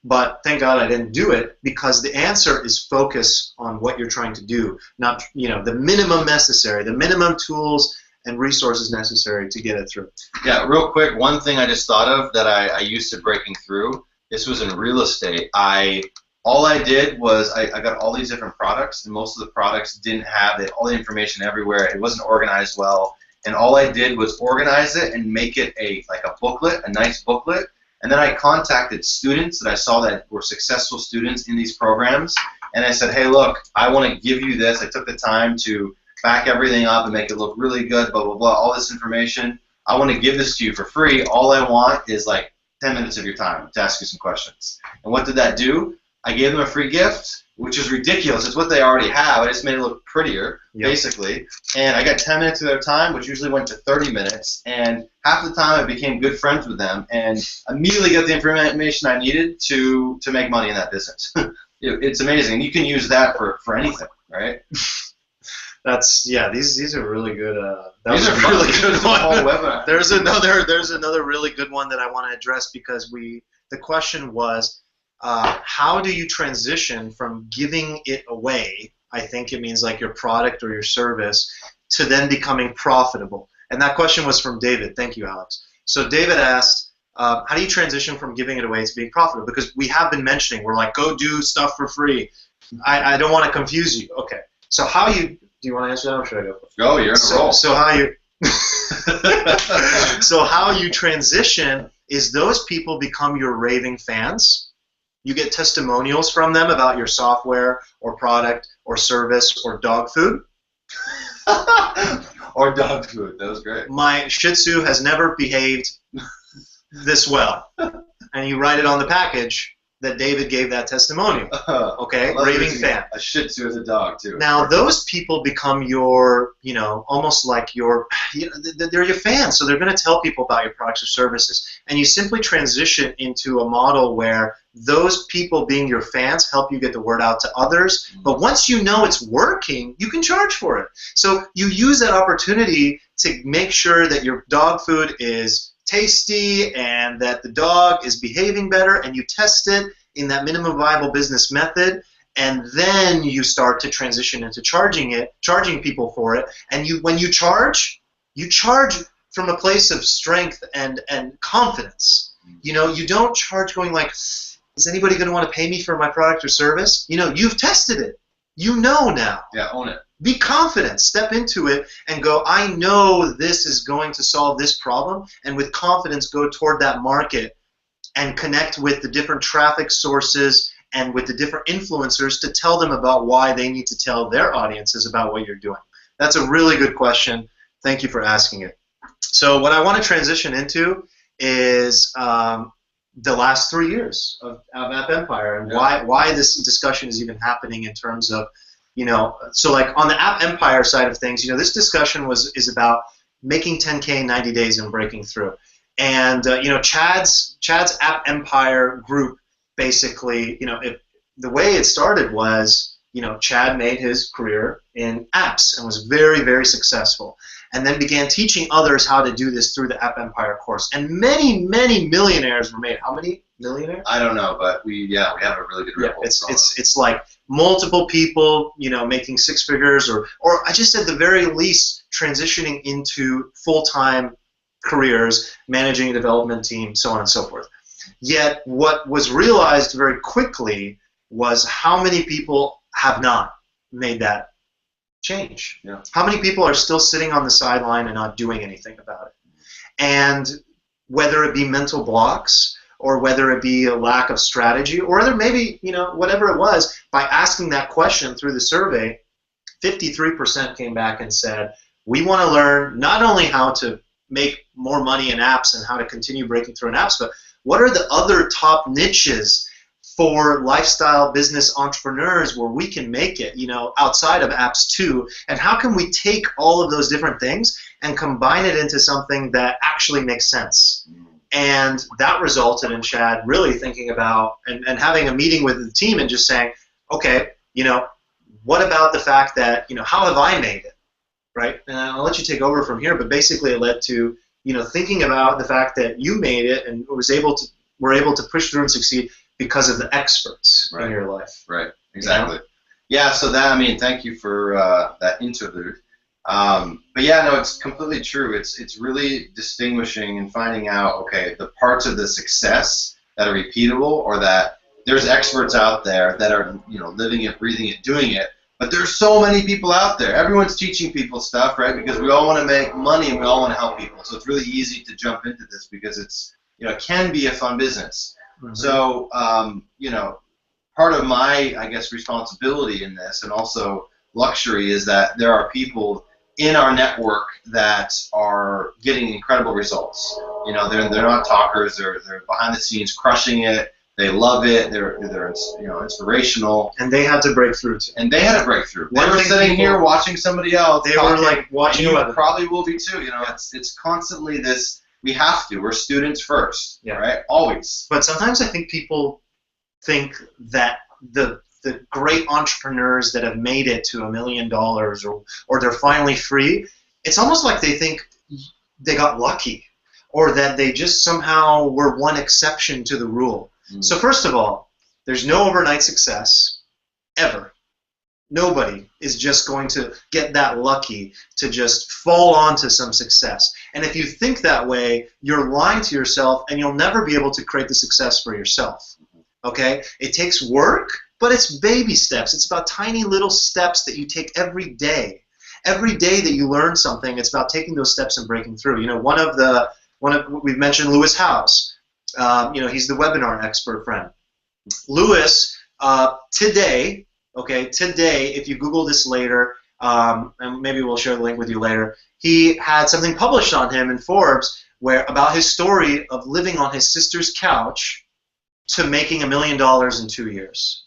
but thank God I didn't do it, because the answer is focus on what you're trying to do, not the minimum necessary, the minimum tools and resources necessary to get it through. Yeah, real quick, one thing I just thought of that I used to breaking through, this was in real estate. All I did was I got all these different products, and most of the products didn't have all the information everywhere. It wasn't organized well, and all I did was organize it and make it like a booklet, a nice booklet. And then I contacted students that I saw that were successful students in these programs, and I said, hey, look, I want to give you this. I took the time to back everything up and make it look really good, blah, blah, blah, all this information. I want to give this to you for free. All I want is like 10 minutes of your time to ask you some questions. And what did that do? I gave them a free gift, which is ridiculous. It's what they already have. I just made it look prettier, basically. And I got 10 minutes of their time, which usually went to 30 minutes. And half the time I became good friends with them and immediately got the information I needed to make money in that business. It's amazing. You can use that for anything, right? These are really good. These are really good. Whole webinar. There's another really good one that I want to address, because the question was, how do you transition from giving it away, I think it means like your product or your service, to then becoming profitable? And that question was from David. Thank you, Alex. So David asked, how do you transition from giving it away to being profitable? Because we have been mentioning, we're like, go do stuff for free. I don't want to confuse you. Okay. So how you, do you want to answer that or should I go? Go, you're in a roll. So how you, so how you transition is those people become your raving fans. You get testimonials from them about your software or product or service or dog food. Or dog food. That was great. My Shih Tzu has never behaved this well. And you write it on the package that David gave that testimonial. Okay, raving fan. A Shih Tzu as a dog too. Now those people become your, you know, almost like your, you know, they're your fans. So they're going to tell people about your products or services. And you simply transition into a model where those people being your fans help you get the word out to others. But once you know it's working, you can charge for it. So you use that opportunity to make sure that your dog food is tasty and that the dog is behaving better, and you test it in that minimum viable business method, and then you start to transition into charging people for it. And when you charge from a place of strength and confidence. You know, you don't charge going like, is anybody going to want to pay me for my product or service? You know, you've tested it. You know now. Yeah, own it. Be confident. Step into it and go, I know this is going to solve this problem, and with confidence go toward that market and connect with the different traffic sources and with the different influencers to tell them about why they need to tell their audiences about what you're doing. That's a really good question. Thank you for asking it. So what I want to transition into is the last 3 years of App Empire, and why this discussion is even happening in terms of, you know, so like on the App Empire side of things, you know, this discussion is about making 10K in 90 days and breaking through. And you know, Chad's App Empire group basically, you know, the way it started was, you know, Chad made his career in apps and was very, very successful, and then began teaching others how to do this through the App Empire course. And many, many millionaires were made. How many millionaires? I don't know, but we have a really good ripple. It's like multiple people, you know, making six figures, or I just at the very least transitioning into full-time careers, managing a development team, so on and so forth. Yet what was realized very quickly was how many people have not made that change. Yeah. How many people are still sitting on the sideline and not doing anything about it? And whether it be mental blocks, or whether it be a lack of strategy, or whether maybe, you know, whatever it was, by asking that question through the survey, 53% came back and said, we want to learn not only how to make more money in apps and how to continue breaking through in apps, but what are the other top niches for lifestyle business entrepreneurs where we can make it, you know, outside of apps too, and how can we take all of those different things and combine it into something that actually makes sense? And that resulted in Chad really thinking about and having a meeting with the team and just saying, okay, you know, what about the fact that, you know, how have I made it, right? And I'll let you take over from here, but basically it led to, you know, thinking about the fact that you made it and were able to push through and succeed because of the experts in your life. Right, exactly. You know? Yeah, so that, I mean, thank you for that interlude. But yeah, no, it's completely true. It's really distinguishing and finding out, okay, the parts of the success that are repeatable, or that there's experts out there that are, you know, living it, breathing it, doing it. But there's so many people out there. Everyone's teaching people stuff, right? Because we all want to make money and we all want to help people. So it's really easy to jump into this because it's, you know, it can be a fun business. Mm-hmm. So, you know, part of my, I guess, responsibility in this, and also luxury, is that there are people in our network that are getting incredible results. You know, they're not talkers. They're behind the scenes crushing it. They love it. They're you know, inspirational. And they had to break through too. And they had to break through. They were sitting here watching somebody else. They were like watching. You probably will be too. You know, it's constantly this. We have to. We're students first. Yeah. Right. Always. But sometimes I think people think that the great entrepreneurs that have made it to $1 million or they're finally free, it's almost like they think they got lucky, or that they just somehow were one exception to the rule. Mm. So first of all, there's no overnight success, ever. Nobody is just going to get that lucky to just fall onto some success. And if you think that way, you're lying to yourself, and you'll never be able to create the success for yourself. Okay? It takes work, But it's baby steps. It's about tiny little steps that you take every day. Every day that you learn something, it's about taking those steps and breaking through. You know, we've mentioned Lewis Howes. You know, he's the webinar expert friend. Lewis, today, if you Google this later, and maybe we'll share the link with you later, he had something published on him in Forbes about his story of living on his sister's couch to making $1 million in 2 years.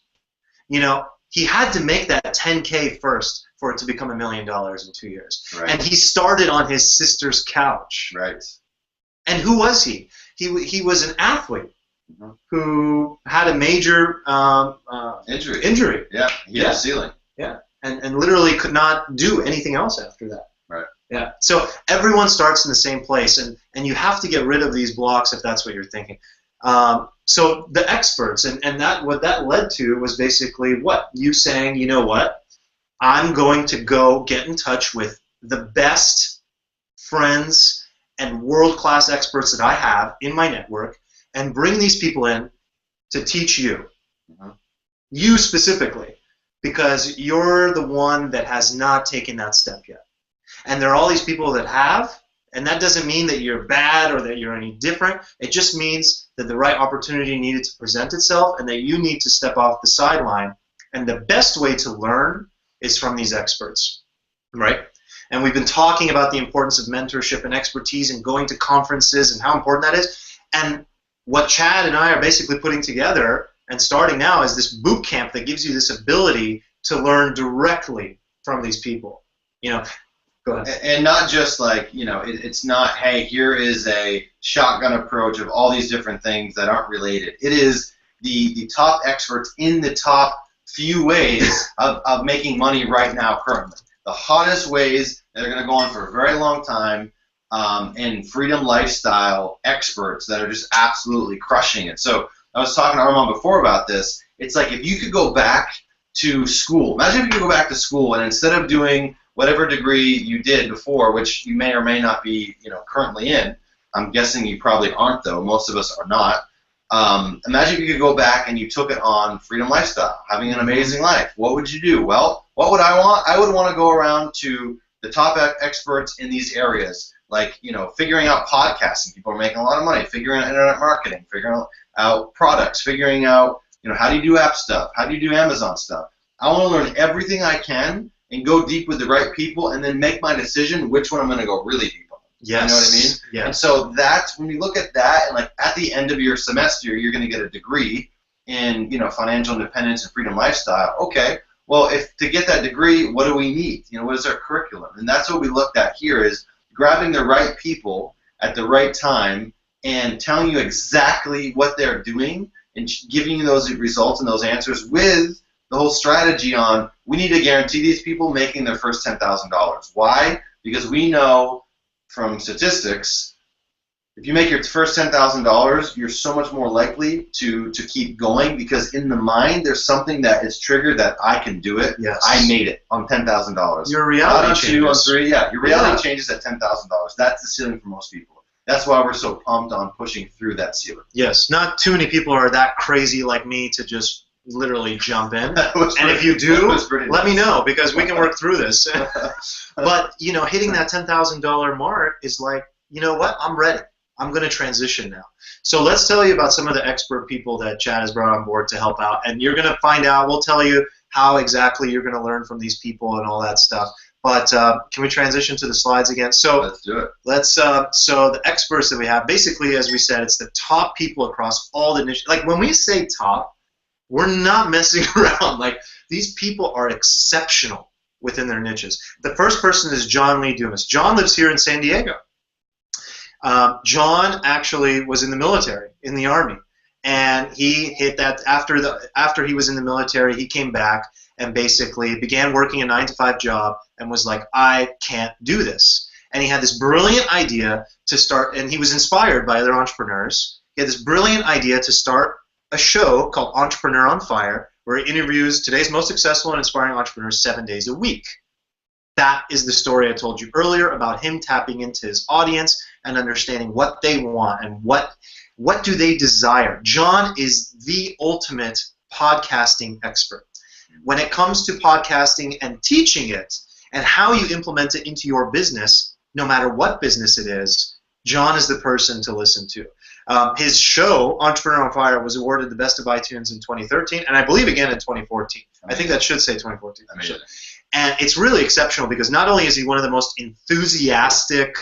You know, he had to make that 10K first for it to become $1 million in 2 years. Right. And he started on his sister's couch. Right. And who was he? He was an athlete who had a major injury. Yeah, he hit a ceiling. Yeah, and literally could not do anything else after that. Right. Yeah. So everyone starts in the same place, and you have to get rid of these blocks if that's what you're thinking. So the experts, and what that led to was basically what? You saying, you know what? I'm going to go get in touch with the best friends and world-class experts that I have in my network and bring these people in to teach you. You specifically, because you're the one that has not taken that step yet. And there are all these people that have, and that doesn't mean that you're bad or that you're any different. It just means that the right opportunity needed to present itself and that you need to step off the sideline. And the best way to learn is from these experts, right? And we've been talking about the importance of mentorship and expertise and going to conferences and how important that is. And what Chad and I are basically putting together and starting now is this boot camp that gives you this ability to learn directly from these people. You know, go ahead. And not just like, you know, it's not, hey, here is a shotgun approach of all these different things that aren't related. It is the top experts in the top few ways of making money right now currently. The hottest ways that are going to go on for a very long time, and freedom lifestyle experts that are just absolutely crushing it. So I was talking to Arman before about this. It's like if you could go back to school. Imagine if you could go back to school and instead of doing whatever degree you did before, which you may or may not be, you know, currently in. I'm guessing you probably aren't, though. Most of us are not. Imagine if you could go back and you took it on freedom lifestyle, having an amazing life. What would you do? Well, what would I want? I would want to go around to the top experts in these areas, like, you know, figuring out podcasting. People are making a lot of money. Figuring out internet marketing. Figuring out products. Figuring out, you know, how do you do app stuff? How do you do Amazon stuff? I want to learn everything I can and go deep with the right people, and then make my decision which one I'm going to go really deep on. Yes. You know what I mean? Yeah. And so that's when you look at that, and like at the end of your semester, you're going to get a degree in, you know, financial independence and freedom lifestyle. Okay. Well, if to get that degree, what do we need? You know, what is our curriculum? And that's what we looked at here is grabbing the right people at the right time and telling you exactly what they're doing and giving you those results and those answers with the whole strategy on we need to guarantee these people making their first $10,000. Why? Because we know from statistics, if you make your first $10,000, you're so much more likely to keep going because in the mind there's something that is triggered that I can do it. Yes. I made it on $10,000. Your reality on changes. 2, on 3, yeah. Your reality changes at $10,000. That's the ceiling for most people. That's why we're so pumped on pushing through that ceiling. Yes. Not too many people are that crazy like me to just literally jump in. And if you do, let me know because we can work through this. But, you know, hitting that $10,000 mark is like, you know what? I'm ready. I'm going to transition now. So let's tell you about some of the expert people that Chad has brought on board to help out. And you're going to find out, we'll tell you how exactly you're going to learn from these people and all that stuff. But can we transition to the slides again? So let's do it. So the experts that we have, basically, as we said, it's the top people across all the niches. Like when we say top, we're not messing around. Like these people are exceptional within their niches. The first person is John Lee Dumas. John lives here in San Diego. John actually was in the military, in the Army, and he hit that after he was in the military. He came back and basically began working a 9-to-5 job and was like, I can't do this. And he had this brilliant idea to start, and he was inspired by other entrepreneurs. He had this brilliant idea to start a show called Entrepreneur on Fire, where he interviews today's most successful and inspiring entrepreneurs 7 days a week. That is the story I told you earlier about him tapping into his audience and understanding what they want and what do they desire. John is the ultimate podcasting expert. When it comes to podcasting and teaching it and how you implement it into your business, no matter what business it is, John is the person to listen to. His show, Entrepreneur on Fire, was awarded the best of iTunes in 2013, and I believe again in 2014. I think that should say 2014. And it's really exceptional because not only is he one of the most enthusiastic,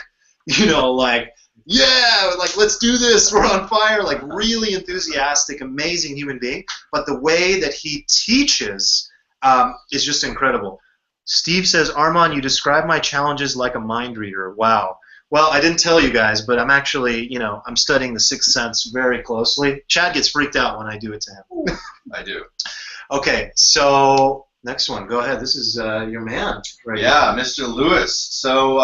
like, yeah, like, let's do this, we're on fire, like, really enthusiastic, amazing human being, but the way that he teaches is just incredible. Steve says, Arman, you describe my challenges like a mind reader. Wow. Well, I didn't tell you guys, but I'm actually, I'm studying the Sixth Sense very closely. Chad gets freaked out when I do it to him. I do. Okay, so next one. Go ahead. This is your man. Right here. Mr. Lewis. So,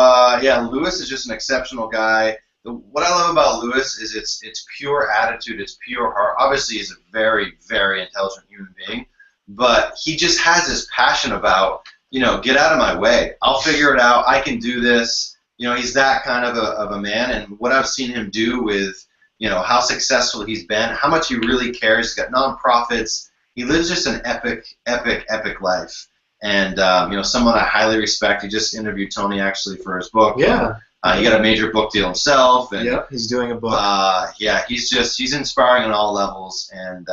Lewis is just an exceptional guy. What I love about Lewis is it's pure attitude, it's pure heart. Obviously, he's a very, very intelligent human being, but he just has this passion about, get out of my way. I'll figure it out. I can do this. He's that kind of a man, and what I've seen him do with, how successful he's been, how much he really cares. He's got nonprofits. He lives just an epic life, and someone I highly respect. He just interviewed Tony actually for his book. Yeah. He got a major book deal himself. And, yep, he's doing a book. He's inspiring on all levels, and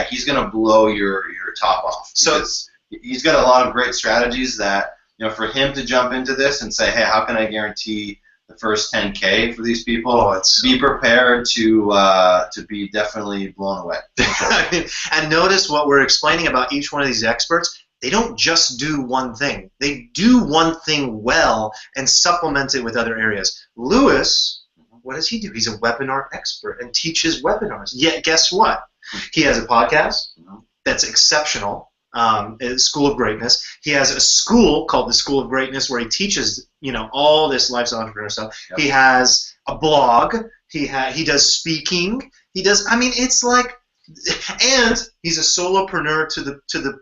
he's gonna blow your top off because he's got a lot of great strategies that. For him to jump into this and say, hey, how can I guarantee the first 10K for these people? Be prepared to be definitely blown away. And notice what we're explaining about each one of these experts. They don't just do one thing. They do one thing well and supplement it with other areas. Lewis, what does he do? He's a webinar expert and teaches webinars. Yet, guess what? He has a podcast that's exceptional. School of Greatness. He has a school called the School of Greatness where he teaches, all this life's entrepreneur stuff. Yep. He has a blog. He does speaking. He does. It's like, and he's a solopreneur to the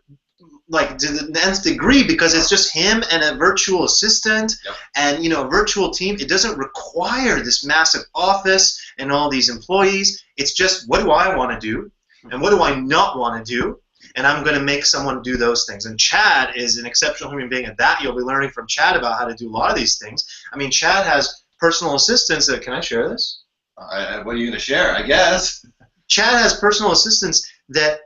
nth degree because it's just him and a virtual assistant and a virtual team. It doesn't require this massive office and all these employees. It's just what do I want to do and what do I not want to do. And I'm going to make someone do those things. And Chad is an exceptional human being at that. You'll be learning from Chad about how to do a lot of these things. Chad has personal assistants that, can I share this? What are you going to share, I guess? Chad has personal assistants that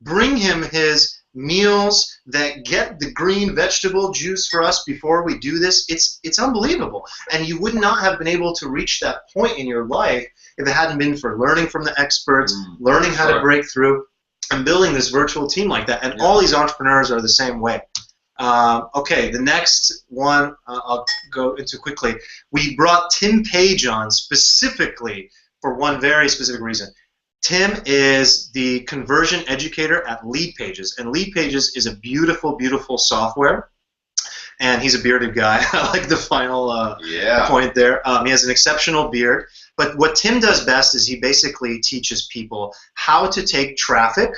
bring him his meals, that get the green vegetable juice for us before we do this. It's unbelievable. And you would not have been able to reach that point in your life if it hadn't been for learning from the experts, learning how to break through. I'm building this virtual team like that, and all these entrepreneurs are the same way. Okay, the next one I'll go into quickly. We brought Tim Page on specifically for one very specific reason. Tim is the conversion educator at Lead Pages, and Lead Pages is a beautiful, beautiful software. And he's a bearded guy. I like the final point there. He has an exceptional beard. But what Tim does best is he basically teaches people how to take traffic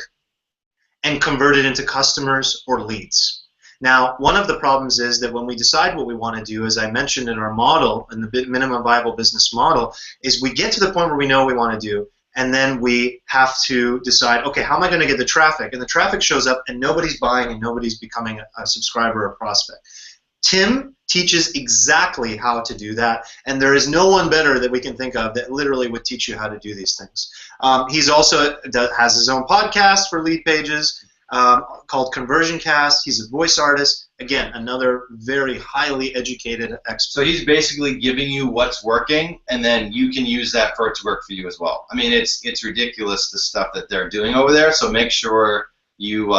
and convert it into customers or leads. Now, one of the problems is that when we decide what we want to do, as I mentioned in our model, in the minimum viable business model, is we get to the point where we know what we want to do, and then we have to decide, okay, how am I going to get the traffic? And the traffic shows up, and nobody's buying, and nobody's becoming a subscriber or a prospect. Tim teaches exactly how to do that, and there is no one better that we can think of that literally would teach you how to do these things. He's also has his own podcast for Lead Pages called Conversion Cast. He's a voice artist. Again, another very highly educated expert. So he's basically giving you what's working, and then you can use that for it to work for you as well. It's ridiculous the stuff that they're doing over there. So make sure you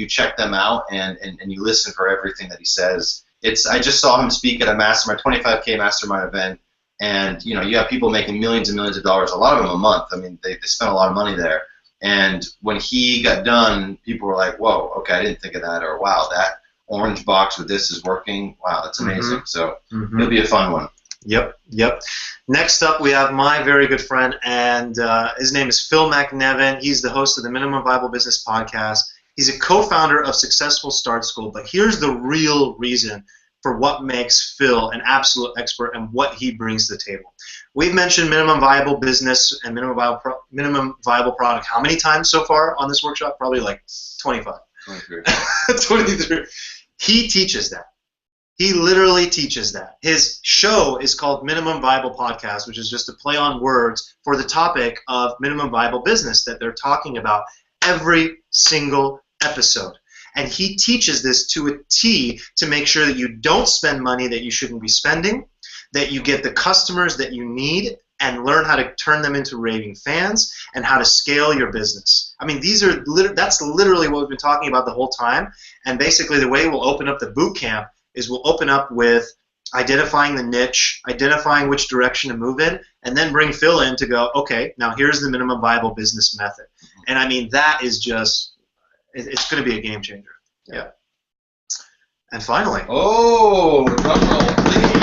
check them out and you listen for everything that he says. I just saw him speak at a mastermind, 25K mastermind event, and you have people making millions and millions of dollars, a lot of them a month. They spend a lot of money there. And when he got done, people were like, whoa, okay, I didn't think of that, or wow, that orange box with this is working. Wow, that's amazing. So it'll be a fun one. Yep. Next up, we have my very good friend, and his name is Phil McNevin. He's the host of the Minimum Viable Business Podcast. He's a co-founder of Successful Start School, but here's the real reason for what makes Phil an absolute expert and what he brings to the table. We've mentioned minimum viable business and minimum viable product how many times so far on this workshop? Probably like 25. 23. 23. He teaches that. He literally teaches that. His show is called Minimum Viable Podcast, which is just a play on words for the topic of minimum viable business that they're talking about every single episode. And he teaches this to a T to make sure that you don't spend money that you shouldn't be spending, that you get the customers that you need and learn how to turn them into raving fans and how to scale your business. I mean, that's literally what we've been talking about the whole time. And basically the way we'll open up the boot camp is we'll open up with identifying the niche, identifying which direction to move in, and then bring Phil in to go, okay, now here's the minimum viable business method. And I mean, that is just, it's going to be a game changer. Yeah. And finally. Oh, drum roll, please.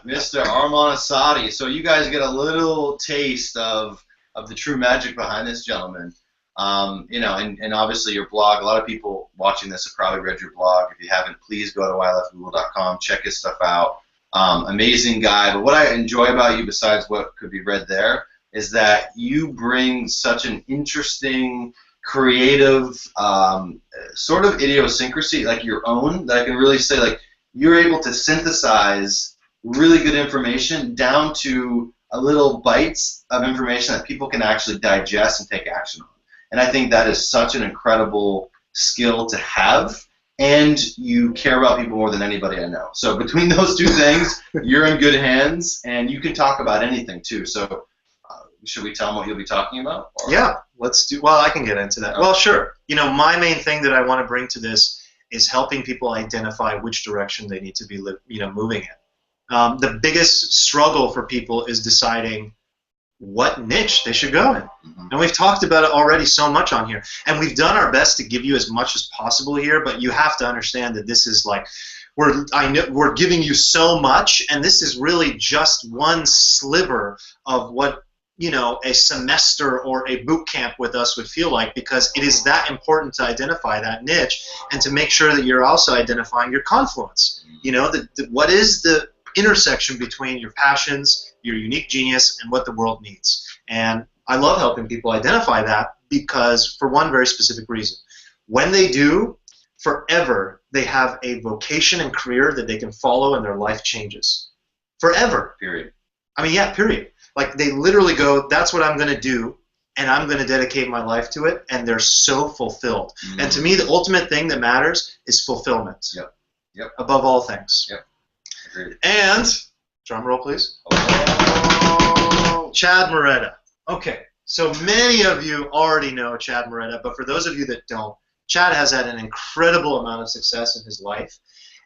Mr. Arman Asadi. So you guys get a little taste of the true magic behind this gentleman. You know, and obviously your blog, a lot of people watching this have probably read your blog. If you haven't, please go to whyleftgoogle.com, check his stuff out. Amazing guy. But what I enjoy about you, besides what could be read there, is that you bring such an interesting, creative sort of idiosyncrasy, like your own, that I can really say, like, you're able to synthesize really good information down to a little bites of information that people can actually digest and take action on. And I think that is such an incredible skill to have, and you care about people more than anybody I know. So between those two things, you're in good hands, and you can talk about anything too. So should we tell them what you'll be talking about? Or? Yeah, let's do. Well, I can get into that. Okay. Well, sure. You know, my main thing that I want to bring to this is helping people identify which direction they need to be, moving in. The biggest struggle for people is deciding what niche they should go in. Mm-hmm. And we've talked about it already so much on here. And we've done our best to give you as much as possible here, but you have to understand that this is like, we're giving you so much, and this is really just one sliver of what, you know, a semester or a boot camp with us would feel like, because it is that important to identify that niche and to make sure that you're also identifying your confluence. You know, what is the intersection between your passions, your unique genius, and what the world needs. And I love helping people identify that because, for one very specific reason. When they do, forever they have a vocation and career that they can follow and their life changes. Forever. Period. I mean, yeah, period. Like, they literally go, that's what I'm going to do, and I'm going to dedicate my life to it, and they're so fulfilled. Mm-hmm. And to me, the ultimate thing that matters is fulfillment. Yep. Yep. Above all things. Yep. Agreed. And, drum roll, please. Oh. Chad Moretta. Okay, so many of you already know Chad Moretta, but for those of you that don't, Chad has had an incredible amount of success in his life.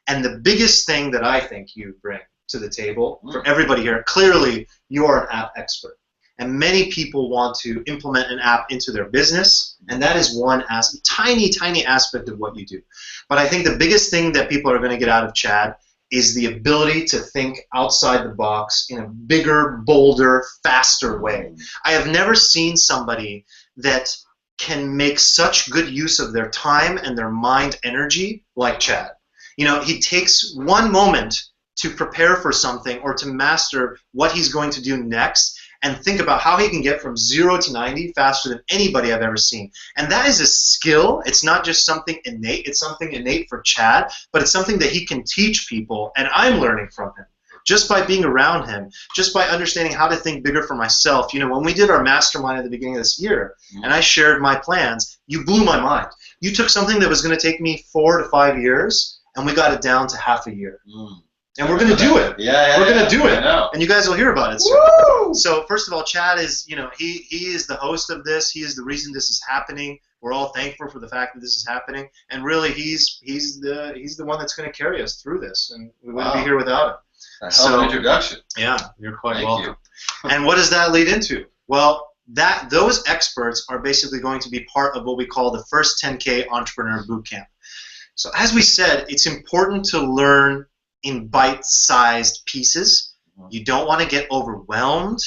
And the biggest thing that I think you bring to the table for everybody here, clearly you are an app expert. And many people want to implement an app into their business, and that is one tiny, tiny aspect of what you do. But I think the biggest thing that people are going to get out of Chad is the ability to think outside the box in a bigger, bolder, faster way. I have never seen somebody that can make such good use of their time and their mind energy like Chad. You know, he takes one moment to prepare for something or to master what he's going to do next and think about how he can get from 0 to 90 faster than anybody I've ever seen. And that is a skill. It's not just something innate. It's something innate for Chad, but it's something that he can teach people, and I'm learning from him. Just by being around him, just by understanding how to think bigger for myself. You know, when we did our mastermind at the beginning of this year, and I shared my plans, you blew my mind. You took something that was going to take me 4 to 5 years, and we got it down to half a year. And we're going to do it. We're going to do it. And you guys will hear about it soon. So first of all, Chad is, you know, he is the host of this. He is the reason this is happening. We're all thankful for the fact that this is happening. And really, he's the one that's going to carry us through this. And we wouldn't be here without him. That's an introduction. Yeah, you're quite welcome. And what does that lead into? Well, those experts are basically going to be part of what we call the first 10K Entrepreneur Bootcamp. So as we said, it's important to learn in bite-sized pieces. You don't want to get overwhelmed.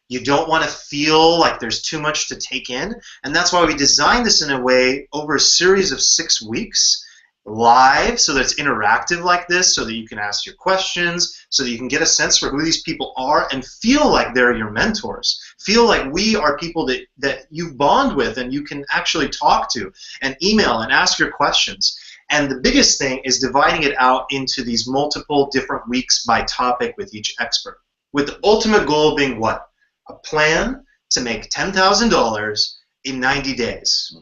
You don't want to feel like there's too much to take in. And that's why we designed this in a way over a series of 6 weeks live so that it's interactive like this, so that you can ask your questions, so that you can get a sense for who these people are and feel like they're your mentors. Feel like we are people that you bond with and you can actually talk to and email and ask your questions. And the biggest thing is dividing it out into these multiple different weeks by topic with each expert, with the ultimate goal being what? A plan to make $10,000 in 90 days.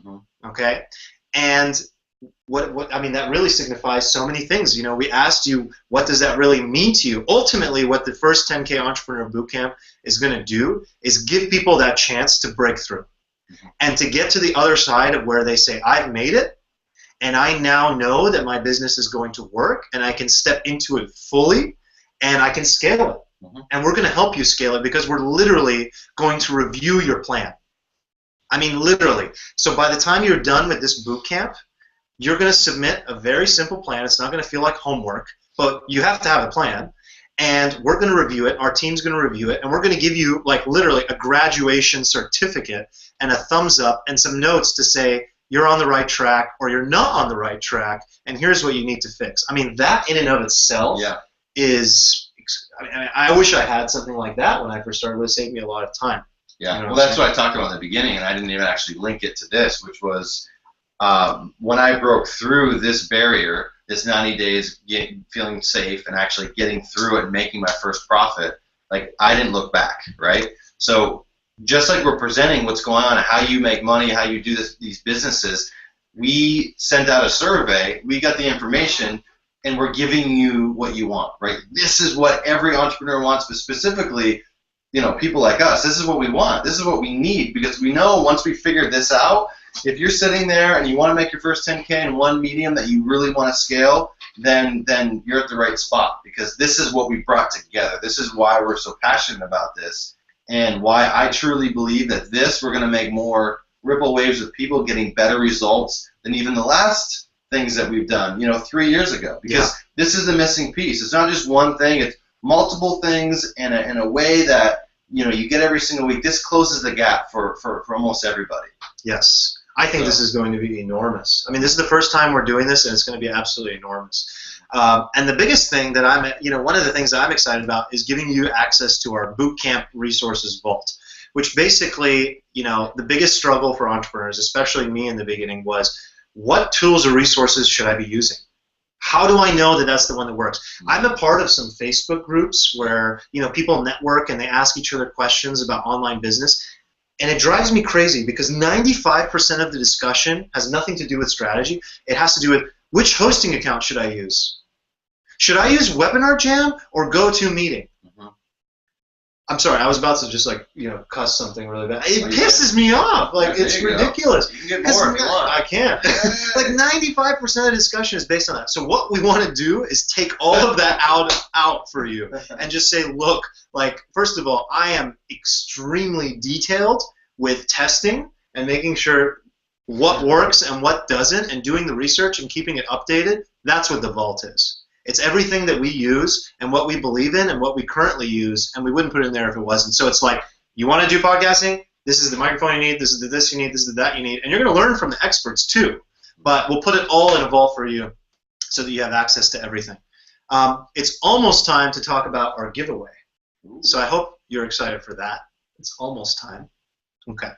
Okay? And what I mean, that really signifies so many things. You know, we asked you, what does that really mean to you? Ultimately, what the first 10K Entrepreneur Bootcamp is going to do is give people that chance to break through and to get to the other side of where they say, I've made it, and I now know that my business is going to work, and I can step into it fully, and I can scale it. And we're going to help you scale it because we're literally going to review your plan. I mean, literally. So by the time you're done with this bootcamp, you're going to submit a very simple plan. It's not going to feel like homework, but you have to have a plan. And we're going to review it. Our team's going to review it. And we're going to give you, like, literally a graduation certificate and a thumbs up and some notes to say you're on the right track or you're not on the right track, and here's what you need to fix. I mean, that in and of itself is... I wish I had something like that when I first started. It would save me a lot of time. Yeah, well, that's what I talked about in the beginning, and I didn't even actually link it to this, which was when I broke through this barrier, this 90 days feeling safe and actually getting through it and making my first profit, like, I didn't look back, right? So just like we're presenting what's going on, how you make money, how you do these businesses, we sent out a survey, we got the information, and we're giving you what you want, right? This is what every entrepreneur wants, but specifically, you know, people like us, this is what we want. This is what we need, because we know once we figure this out, if you're sitting there and you want to make your first 10K in one medium that you really want to scale, then you're at the right spot, because this is what we brought together. This is why we're so passionate about this, and why I truly believe that we're going to make more ripple waves of people getting better results than even the last things that we've done, 3 years ago, because this is the missing piece. It's not just one thing, it's multiple things in a way that you get every single week. This closes the gap for almost everybody. Yes, I think this is going to be enormous. I mean, this is the first time we're doing this, and it's going to be absolutely enormous. And the biggest thing that one of the things that I'm excited about is giving you access to our Bootcamp Resources Vault, which basically, the biggest struggle for entrepreneurs, especially me in the beginning, was what tools or resources should I be using? How do I know that that's the one that works? I'm a part of some Facebook groups where people network and they ask each other questions about online business, and it drives me crazy because 95% of the discussion has nothing to do with strategy. It has to do with which hosting account should I use? Should I use Webinar Jam or GoToMeeting? I'm sorry, I was about to just cuss something really bad. It pisses me off. It's ridiculous. You can get more if you want. I can't. 95% of the discussion is based on that. So what we want to do is take all of that out for you and just say, look, first of all, I am extremely detailed with testing and making sure what works and what doesn't, and doing the research and keeping it updated. That's what the vault is. It's everything that we use and what we believe in and what we currently use, and we wouldn't put it in there if it wasn't. So it's like, you want to do podcasting? This is the microphone you need, this is the this you need, this is the that you need, and you're going to learn from the experts too. But we'll put it all in a vault for you so that you have access to everything. It's almost time to talk about our giveaway. So I hope you're excited for that. It's almost time. Okay.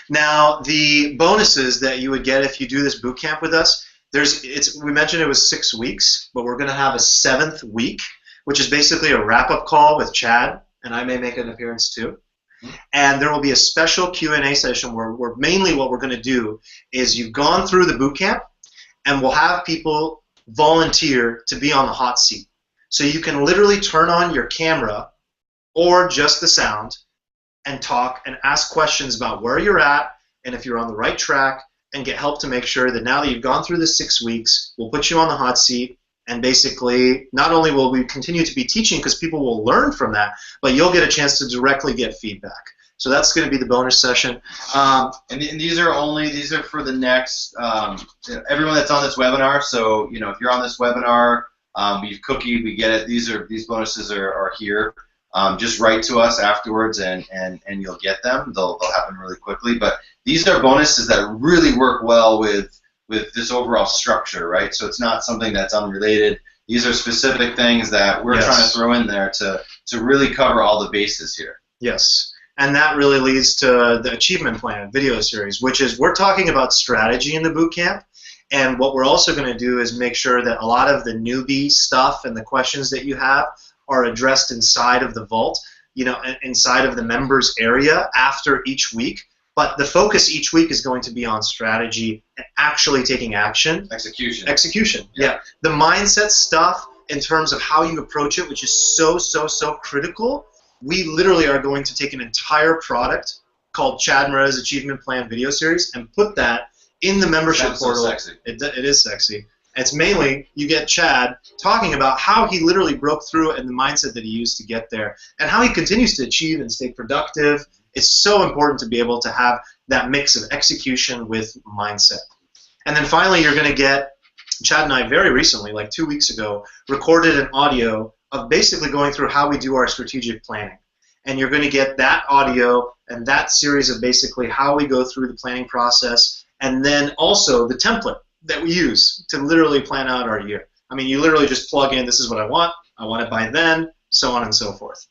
Now, the bonuses that you would get if you do this boot camp with us, we mentioned it was 6 weeks, but we're going to have a 7th week, which is basically a wrap-up call with Chad, and I may make an appearance too. And there will be a special Q&A session where mainly what we're going to do is you've gone through the boot camp, and we'll have people volunteer to be on the hot seat. So you can literally turn on your camera or just the sound and talk and ask questions about where you're at and if you're on the right track, and get help to make sure that now that you've gone through the 6 weeks, we'll put you on the hot seat, and basically not only will we continue to be teaching because people will learn from that, but you'll get a chance to directly get feedback. So that's going to be the bonus session. And these are for the next, everyone that's on this webinar. So, if you're on this webinar, we've cookied, we get it. These bonuses are here. Just write to us afterwards, and you'll get them. They'll happen really quickly. But these are bonuses that really work well with with this overall structure, right? So it's not something that's unrelated. These are specific things that we're trying to throw in there to really cover all the bases here. Yes. And that really leads to the achievement plan video series, which is we're talking about strategy in the boot camp. And what we're also going to do is make sure that a lot of the newbie stuff and the questions that you have are addressed inside of the vault, inside of the members area after each week. But the focus each week is going to be on strategy and actually taking action. Execution. Yeah. The mindset stuff in terms of how you approach it, which is so critical. We literally are going to take an entire product called Chad and Arman's Achievement Plan video series and put that in the membership portal. So sexy. It is sexy. It's mainly you get Chad talking about how he literally broke through and the mindset that he used to get there and how he continues to achieve and stay productive. It's so important to be able to have that mix of execution with mindset. And then finally, you're going to get Chad and I very recently, like 2 weeks ago, recorded an audio of basically going through how we do our strategic planning. And you're going to get that audio and that series of basically how we go through the planning process, and then also the template that we use to literally plan out our year. I mean, you literally just plug in, this is what I want it by then, so on and so forth.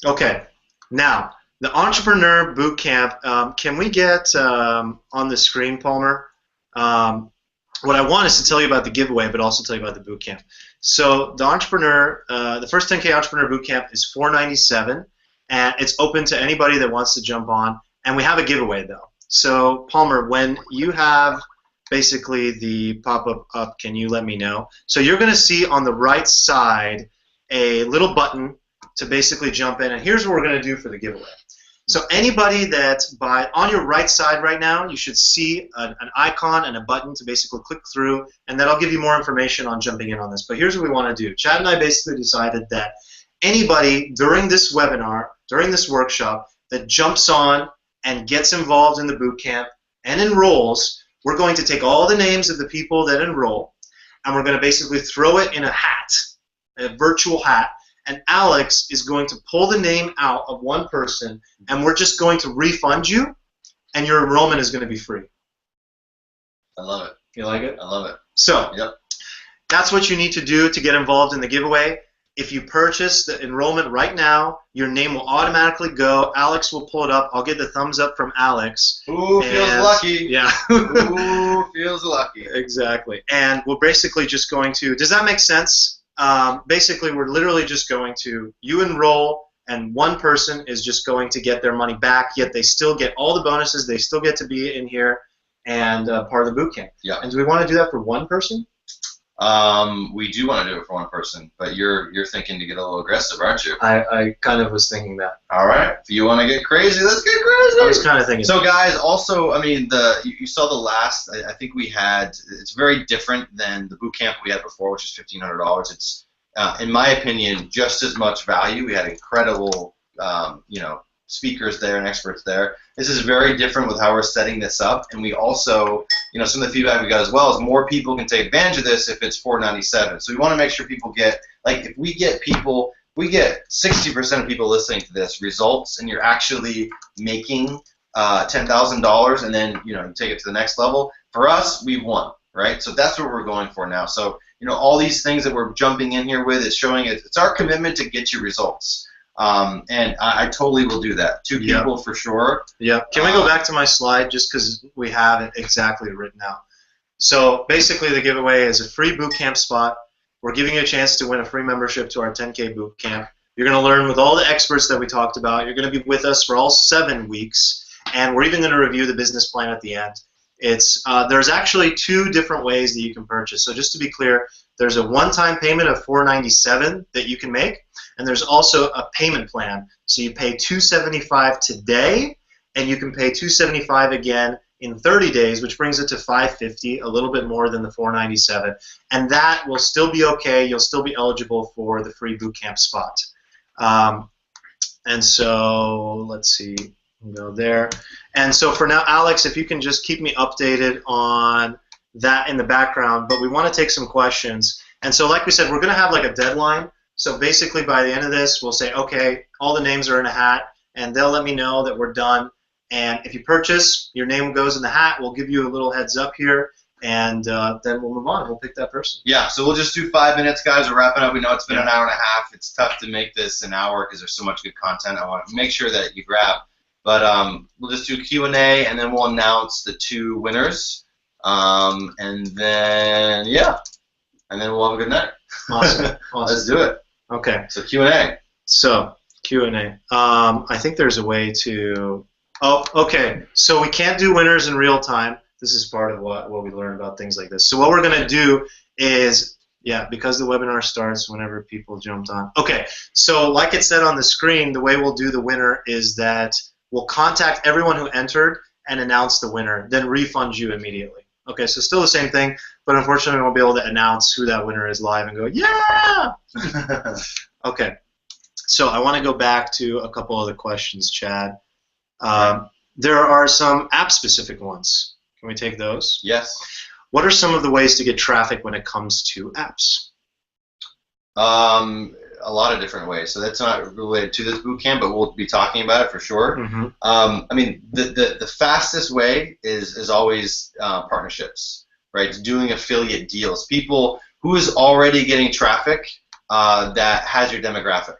Okay, now, the Entrepreneur Bootcamp, can we get on the screen, Palmer? What I want is to tell you about the giveaway, but also tell you about the bootcamp. So the Entrepreneur, the first 10K Entrepreneur Bootcamp is $497, and it's open to anybody that wants to jump on. And we have a giveaway, though. So, Palmer, when you have basically the pop-up up, can you let me know? So you're going to see on the right side a little button to basically jump in. And here's what we're going to do for the giveaway. So anybody that's on your right side right now, you should see an icon and a button to basically click through, and that'll give you more information on jumping in on this. But here's what we want to do. Chad and I basically decided that anybody during this webinar, during this workshop, that jumps on and gets involved in the boot camp and enrolls, we're going to take all the names of the people that enroll, and we're going to basically throw it in a hat, a virtual hat, and Alex is going to pull the name out of one person, and we're just going to refund you, and your enrollment is going to be free. I love it. You like it? I love it. So, yep. That's what you need to do to get involved in the giveaway. If you purchase the enrollment right now, your name will automatically go. Alex will pull it up. I'll get the thumbs up from Alex. Ooh, feels lucky. Yeah. Ooh, feels lucky. Exactly. And we're basically just going to, does that make sense? Basically, we're literally just going to, you enroll, and one person is just going to get their money back, yet they still get all the bonuses, they still get to be in here and part of the boot camp. Yeah. And do we want to do that for one person? We do want to do it for one person, but you're thinking to get a little aggressive, aren't you? I kind of was thinking that. All right. If you want to get crazy, let's get crazy. I was kind of thinking. So, guys, also, I mean, you saw the last. I think we had. It's very different than the boot camp we had before, which is $1,500. It's, in my opinion, just as much value. We had incredible, speakers there and experts there. This is very different with how we're setting this up, and we also, some of the feedback we got as well is more people can take advantage of this if it's $497. So we want to make sure people get, like, if we get 60% of people listening to this results, and you're actually making $10,000, and then you take it to the next level. For us, we've won, right? So that's what we're going for now. So all these things that we're jumping in here with is showing it's our commitment to get you results. And I totally will do that. Two people for sure. Yeah. Can we go back to my slide just because we have it exactly written out? So basically the giveaway is a free boot camp spot. We're giving you a chance to win a free membership to our 10K boot camp. You're going to learn with all the experts that we talked about. You're going to be with us for all 7 weeks, and we're even going to review the business plan at the end. There's actually 2 different ways that you can purchase. So just to be clear, there's a one-time payment of $497 that you can make, and there's also a payment plan. So you pay $275 today, and you can pay $275 again in 30 days, which brings it to $550, a little bit more than the $497, and that will still be okay. You'll still be eligible for the free bootcamp spot. And so let's see, we'll go there. And so for now, Alex, if you can just keep me updated on that in the background, but we want to take some questions. And so like we said, we're going to have like a deadline. So basically by the end of this, we'll say, okay, all the names are in a hat, and they'll let me know that we're done. And if you purchase, your name goes in the hat. We'll give you a little heads up here, and then we'll move on. We'll pick that person. Yeah, so we'll just do 5 minutes, guys. We're wrapping up. We know it's been an hour and a half. It's tough to make this an hour because there's so much good content I want to make sure that you grab. But we'll just do Q&A, and then we'll announce the 2 winners. And then, and then we'll have a good night. Awesome. Let's do it. Okay. So Q&A. So Q&A. I think there's a way to. Oh, okay. So we can't do winners in real time. This is part of what we learn about things like this. So what we're going to do is, because the webinar starts whenever people jumped on. Okay. So like it said on the screen, the way we'll do the winner is that we'll contact everyone who entered and announce the winner, then refund you immediately. Okay, so still the same thing, but unfortunately we won't be able to announce who that winner is live and go, yeah! Okay, so I want to go back to a couple of the questions, Chad. There are some app-specific ones. Can we take those? Yes. What are some of the ways to get traffic when it comes to apps? A lot of different ways. So that's not related to this bootcamp, but we'll be talking about it for sure. Mm-hmm. I mean, the fastest way is always partnerships, right? Doing affiliate deals. People who is already getting traffic that has your demographic,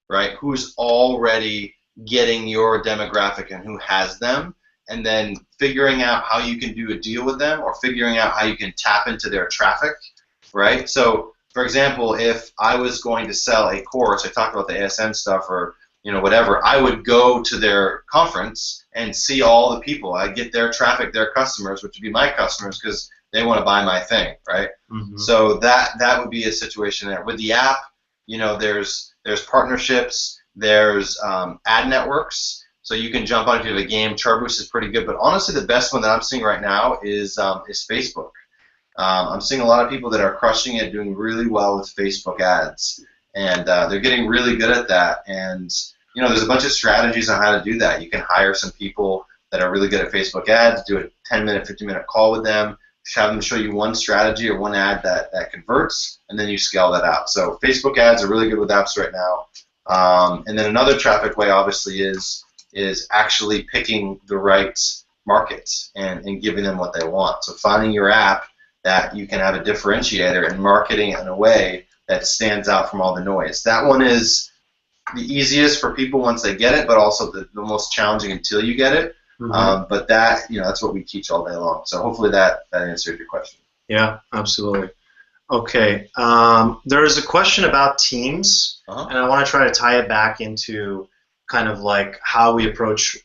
right? Who's already getting your demographic and who has them, and then figuring out how you can do a deal with them or figuring out how you can tap into their traffic, right? So, for example, if I was going to sell a course, I talked about the ASN stuff or whatever, I would go to their conference and see all the people. I'd get their traffic, their customers, which would be my customers because they want to buy my thing, right? Mm-hmm. So that would be a situation there. With the app, there's partnerships, there's ad networks, so you can jump on if you have a game. Charboost is pretty good, but honestly, the best one that I'm seeing right now is Facebook. I'm seeing a lot of people that are crushing it, doing really well with Facebook ads, and they're getting really good at that. And there's a bunch of strategies on how to do that. You can hire some people that are really good at Facebook ads, do a 10-minute, 15-minute call with them, have them show you one strategy or one ad that converts, and then you scale that out. So Facebook ads are really good with apps right now. And then another traffic way, obviously, is actually picking the right markets and giving them what they want. So finding your app that you can have a differentiator and marketing in a way that stands out from all the noise. That one is the easiest for people once they get it, but also the most challenging until you get it. Mm-hmm. But that's what we teach all day long. So hopefully that answered your question. Yeah, absolutely. Okay, there is a question about teams, and I want to try to tie it back into kind of like how we approach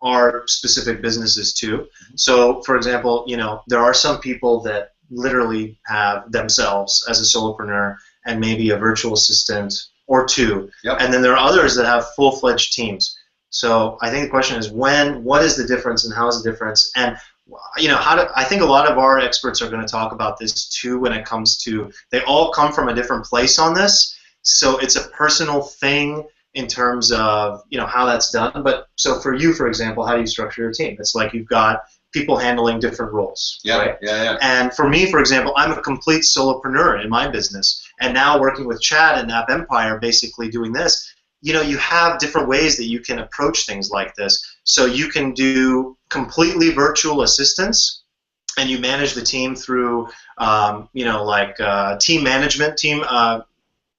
our specific businesses too. Mm-hmm. So, for example, there are some people that literally have themselves as a solopreneur and maybe a virtual assistant or 2, and then there are others that have full-fledged teams. So I think the question is what is the difference and how is the difference? And I think a lot of our experts are going to talk about this too when it comes to, they all come from a different place on this. So it's a personal thing in terms of how that's done. But so for you, for example, how do you structure your team? It's like you've got people handling different roles, right? Yeah. And for me, for example, I'm a complete solopreneur in my business, and now working with Chad and App Empire, basically doing this. You have different ways that you can approach things like this. So you can do completely virtual assistants, and you manage the team through, team management,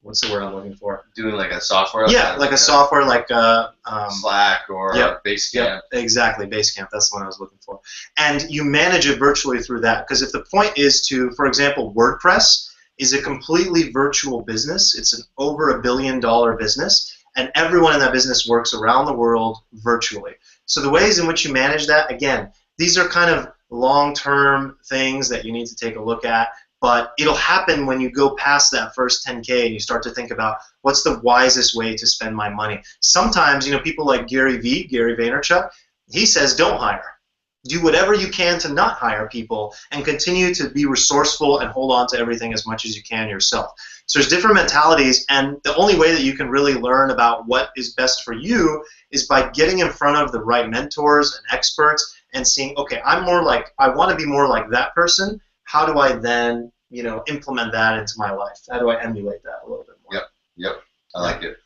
what's the word I'm looking for? Doing like a software? Yeah, like a software like Slack or Basecamp. Yep, exactly, Basecamp. That's the one I was looking for. And you manage it virtually through that. Because if the point is to, for example, WordPress is a completely virtual business. It's an over $1 billion business. And everyone in that business works around the world virtually. So the ways in which you manage that, again, these are kind of long-term things that you need to take a look at. But it'll happen when you go past that first 10K and you start to think about what's the wisest way to spend my money. Sometimes, people like Gary Vaynerchuk, he says don't hire. Do whatever you can to not hire people and continue to be resourceful and hold on to everything as much as you can yourself. So there's different mentalities, and the only way that you can really learn about what is best for you is by getting in front of the right mentors and experts and seeing, okay, I want to be more like that person. How do I then, implement that into my life? How do I emulate that a little bit more? Yep. I like it.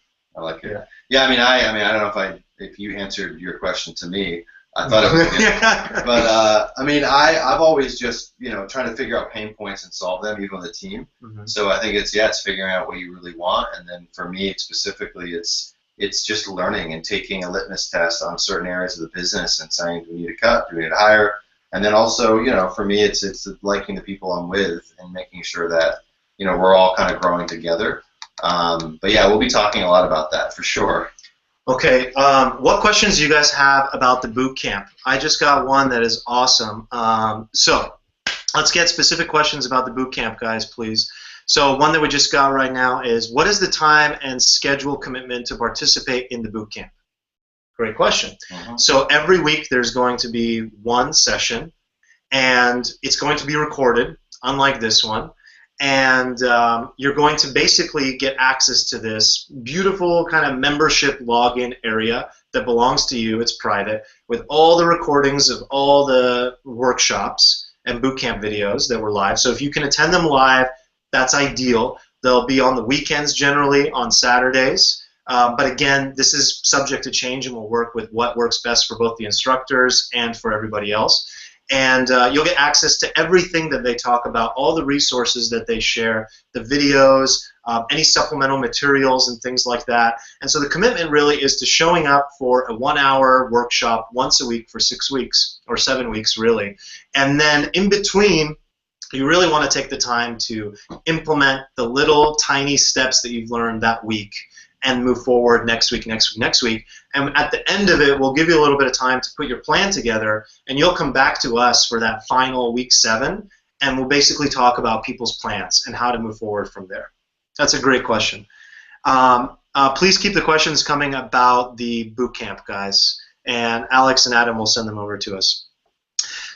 Yeah. I mean, I don't know if you answered your question to me, I thought it was good. But I mean, I've always just trying to figure out pain points and solve them, even with a team. So I think it's figuring out what you really want, and then for me specifically, it's just learning and taking a litmus test on certain areas of the business and saying, do we need to cut, do we need to hire, and then also for me it's liking the people I'm with and making sure that we're all kind of growing together. But yeah, we'll be talking a lot about that for sure. Okay, what questions do you guys have about the boot camp? I just got one that is awesome. So let's get specific questions about the boot camp, guys, please. So one that we just got right now is, what is the time and schedule commitment to participate in the boot camp? Great question. So every week there's going to be one session, and it's going to be recorded, unlike this one. And you're going to basically get access to this beautiful kind of membership login area that belongs to you. It's private, with all the recordings of all the workshops and bootcamp videos that were live. So if you can attend them live, that's ideal. They'll be on the weekends, generally on Saturdays. But again, this is subject to change, and we'll work with what works best for both the instructors and for everybody else. And you'll get access to everything that they talk about, all the resources that they share, the videos, any supplemental materials and things like that. And so the commitment really is to showing up for a 1-hour workshop once a week for 6 weeks, or 7 weeks really. And then in between, you really want to take the time to implement the little tiny steps that you've learned that week and move forward next week. And at the end of it, we'll give you a little bit of time to put your plan together, and you'll come back to us for that final week 7, and we'll basically talk about people's plans and how to move forward from there. That's a great question. Please keep the questions coming about the boot camp, guys, and Alex and Adam will send them over to us.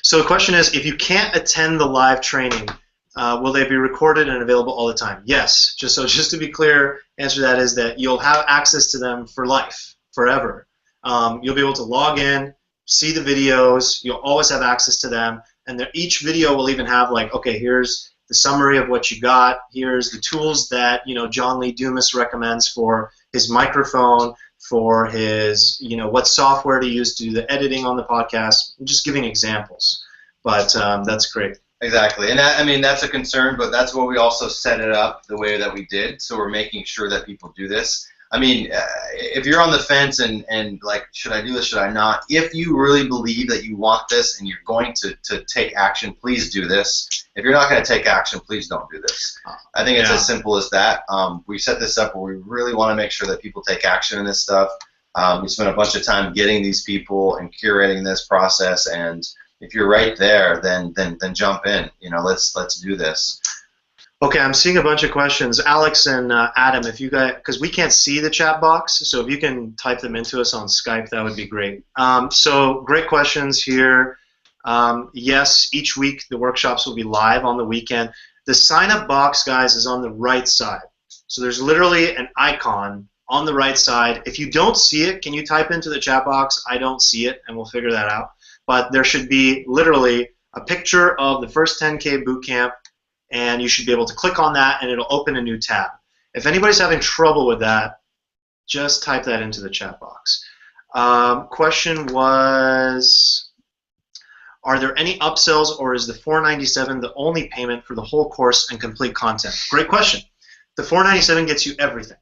So the question is, if you can't attend the live training, will they be recorded and available all the time? Yes. Just to be clear, answer to that is that you'll have access to them for life, forever. You'll be able to log in, see the videos. You'll always have access to them, and each video will even have like, okay, here's the summary of what you got. Here's the tools that John Lee Dumas recommends for his microphone, for his what software to use to do the editing on the podcast. I'm just giving examples, but that's great. Exactly, and I mean that's a concern, but that's why we also set it up the way that we did. So we're making sure that people do this. I mean, if you're on the fence and like, should I do this, should I not? If you really believe that you want this and you're going to take action, please do this. If you're not going to take action, please don't do this. I think it's as simple as that. We set this up where we really want to make sure that people take action in this stuff. We spent a bunch of time getting these people and curating this process, and if you're right there, then jump in. Let's do this. Okay, I'm seeing a bunch of questions. Alex and Adam, if you guys, because we can't see the chat box, so if you can type them into us on Skype, that would be great. So great questions here. Yes, each week the workshops will be live on the weekend. The sign-up box, guys, is on the right side. So there's literally an icon on the right side. If you don't see it, can you type into the chat box, I don't see it, and we'll figure that out. But there should be literally a picture of the first 10K bootcamp, and you should be able to click on that, and it'll open a new tab. If anybody's having trouble with that, just type that into the chat box. Question was, are there any upsells, or is the $497 the only payment for the whole course and complete content? Great question. The $497 gets you everything,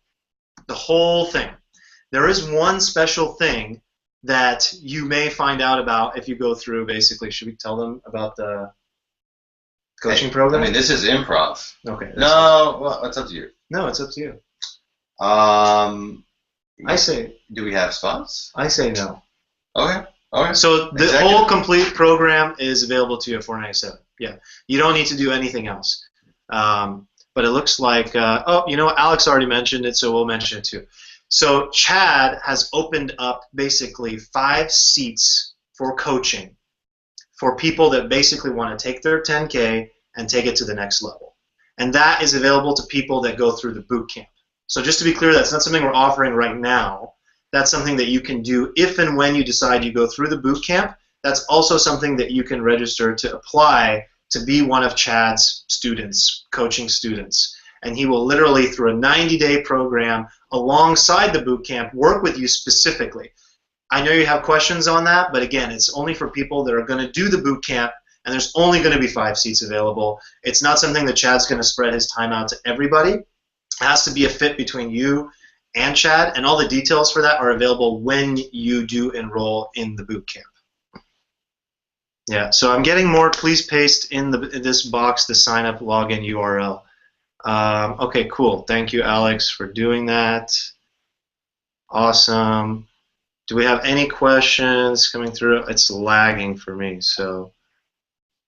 the whole thing. There is one special thing that you may find out about if you go through, basically. Should we tell them about the coaching program? I mean, this is improv. Okay. No, well, it's up to you. No, it's up to you. I say. Do we have spots? I say no. Okay. Okay. So the whole complete program is available to you at $497. Yeah. You don't need to do anything else. But it looks like, oh, you know what? Alex already mentioned it, so we'll mention it too. So Chad has opened up basically 5 seats for coaching for people that basically want to take their 10K and take it to the next level. And that is available to people that go through the boot camp. So just to be clear, that's not something we're offering right now. That's something that you can do if and when you decide you go through the boot camp. That's also something that you can register to apply to be one of Chad's students, coaching students. And he will literally, through a 90-day program alongside the boot camp, work with you specifically. I know you have questions on that, but again, it's only for people that are going to do the boot camp, and there's only going to be 5 seats available. It's not something that Chad's going to spread his time out to everybody. It has to be a fit between you and Chad, and all the details for that are available when you do enroll in the boot camp. Yeah, so I'm getting more. Please paste in this box the sign up login URL. Okay, cool. Thank you, Alex, for doing that. Awesome. Do we have any questions coming through? It's lagging for me, so.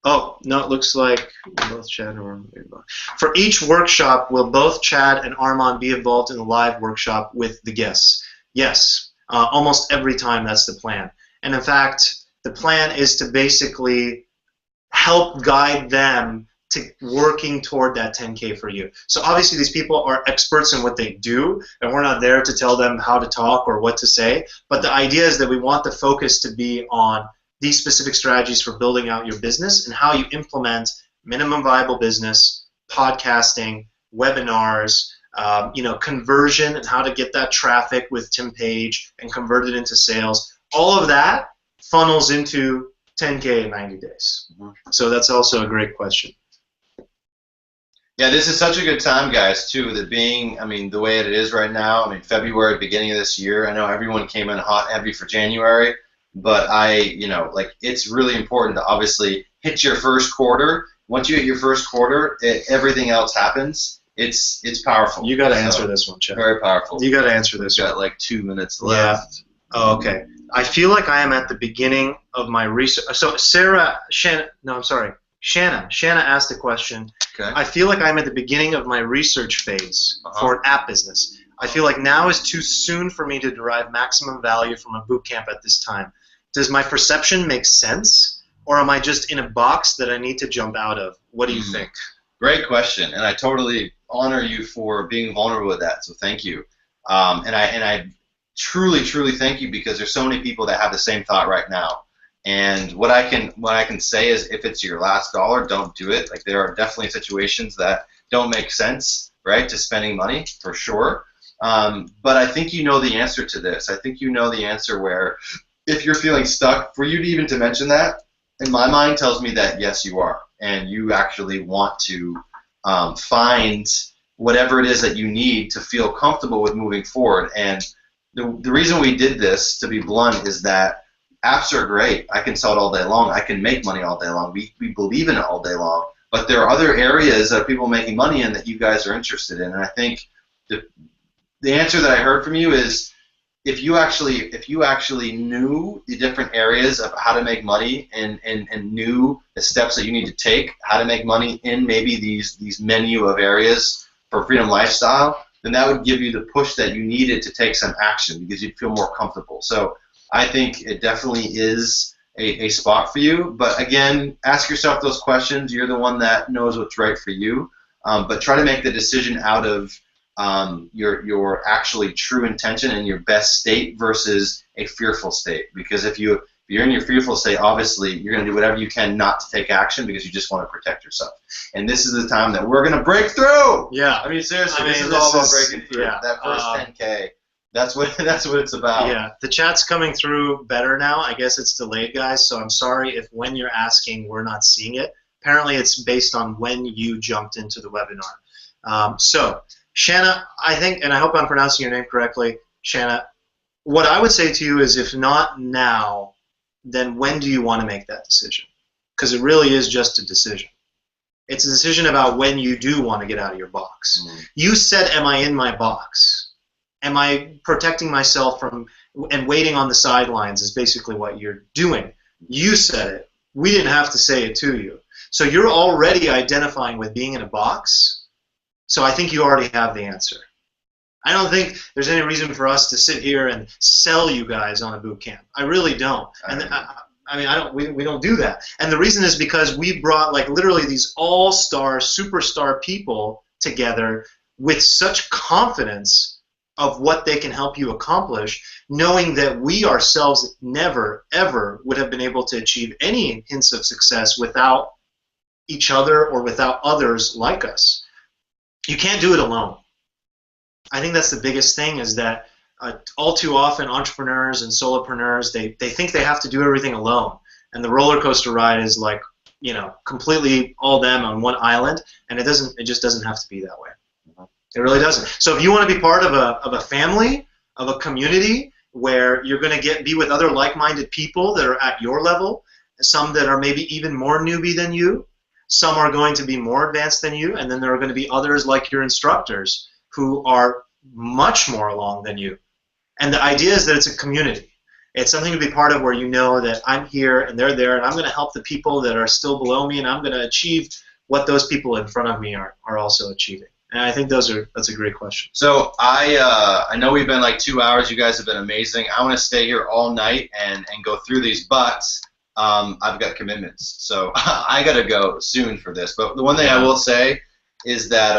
Oh, no, it looks like both Chad and Arman be involved. For each workshop, will both Chad and Arman be involved in the live workshop with the guests? Yes, almost every time that's the plan. And in fact, the plan is to basically help guide them to working toward that 10K for you. So obviously these people are experts in what they do, and we're not there to tell them how to talk or what to say, but the idea is that we want the focus to be on these specific strategies for building out your business and how you implement minimum viable business, podcasting, webinars, conversion and how to get that traffic with Tim Page and convert it into sales. All of that funnels into 10K in 90 days. So that's also a great question. Yeah, this is such a good time, guys, too, that being, I mean, the way it is right now, I mean, February, beginning of this year, I know everyone came in hot and heavy for January, but it's really important to obviously hit your first quarter. Once you hit your first quarter, everything else happens. It's powerful. You got to answer this one, Chad. Very powerful. You got to answer this one. Got like 2 minutes left. Yeah. Oh, okay. I feel like I am at the beginning of my research. So Shanna asked a question. Okay. I feel like I'm at the beginning of my research phase for an app business. I feel like now is too soon for me to derive maximum value from a boot camp at this time. Does my perception make sense, or am I just in a box that I need to jump out of? What do you think? Great question, and I totally honor you for being vulnerable with that. So thank you, and I truly thank you, because there's so many people that have the same thought right now. And what I can say is, if it's your last dollar, don't do it. Like, there are definitely situations that don't make sense, right, to spending money, for sure. But I think you know the answer to this. I think you know the answer where, if you're feeling stuck, for you to even to mention that, in my mind, tells me that yes, you are, and you actually want to find whatever it is that you need to feel comfortable with moving forward. And the reason we did this, to be blunt, is that apps are great. I can sell it all day long. I can make money all day long. We believe in it all day long. But there are other areas that people are making money in that you guys are interested in. And I think the answer that I heard from you is, if you actually knew the different areas of how to make money and knew the steps that you need to take, how to make money in maybe these menu of areas for Freedom Lifestyle, then that would give you the push that you needed to take some action, because you'd feel more comfortable. So I think it definitely is a spot for you. But again, ask yourself those questions. You're the one that knows what's right for you. But try to make the decision out of your actually true intention and your best state versus a fearful state. Because if you're in your fearful state, obviously you're going to do whatever you can not to take action, because you just want to protect yourself. And this is the time that we're going to break through. Yeah. I mean, seriously, this is all about breaking through. Yeah. That first 10K. That's what it's about. Yeah, the chat's coming through better now. I guess it's delayed, guys, so I'm sorry if when you're asking we're not seeing it. Apparently it's based on when you jumped into the webinar. So, Shanna, I think, and I hope I'm pronouncing your name correctly, Shanna, what I would say to you is, if not now, then when do you want to make that decision? Because it really is just a decision. It's a decision about when you do want to get out of your box. You said, am I in my box? Am I protecting myself from and waiting on the sidelines is basically what you're doing. You said it. We didn't have to say it to you. So you're already identifying with being in a box. So I think you already have the answer. I don't think there's any reason for us to sit here and sell you guys on a boot camp. I really don't. We don't do that. And the reason is because we brought like literally these all-star, superstar people together with such confidence of what they can help you accomplish, knowing that we ourselves never, ever would have been able to achieve any hints of success without each other or without others like us. You can't do it alone. I think that's the biggest thing, is that all too often, entrepreneurs and solopreneurs, they think they have to do everything alone, and the roller coaster ride is like, completely all them on one island, and it just doesn't have to be that way. It really doesn't. So if you want to be part of a family, of a community where you're going to be with other like-minded people that are at your level, some that are maybe even more newbie than you, some are going to be more advanced than you, and then there are going to be others like your instructors who are much more along than you. And the idea is that it's a community. It's something to be part of where you know that I'm here and they're there, and I'm going to help the people that are still below me, and I'm going to achieve what those people in front of me are also achieving. And I think that's a great question. So I know we've been like 2 hours. You guys have been amazing. I want to stay here all night and go through these, but I've got commitments. So I got to go soon for this. But the one thing I will say is that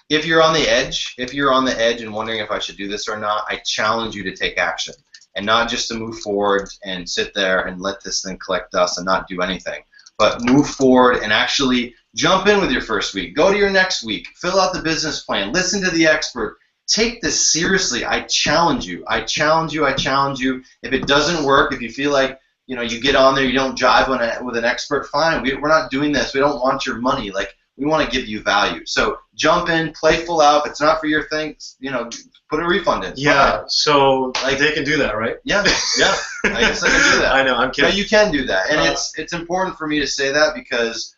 if you're on the edge, and wondering if I should do this or not, I challenge you to take action, and not just to move forward and sit there and let this thing collect dust and not do anything, but move forward and actually jump in with your first week. Go to your next week. Fill out the business plan. Listen to the expert. Take this seriously. I challenge you. I challenge you. I challenge you. If it doesn't work, if you feel like you get on there, you don't jive with an expert, fine. We're not doing this. We don't want your money. Like, we want to give you value. So jump in, play full out. If it's not for your thing, put a refund in. Yeah. So like they can do that, right? Yeah. Yeah. I guess I can do that. I know. I'm kidding. No, you can do that, and it's important for me to say that because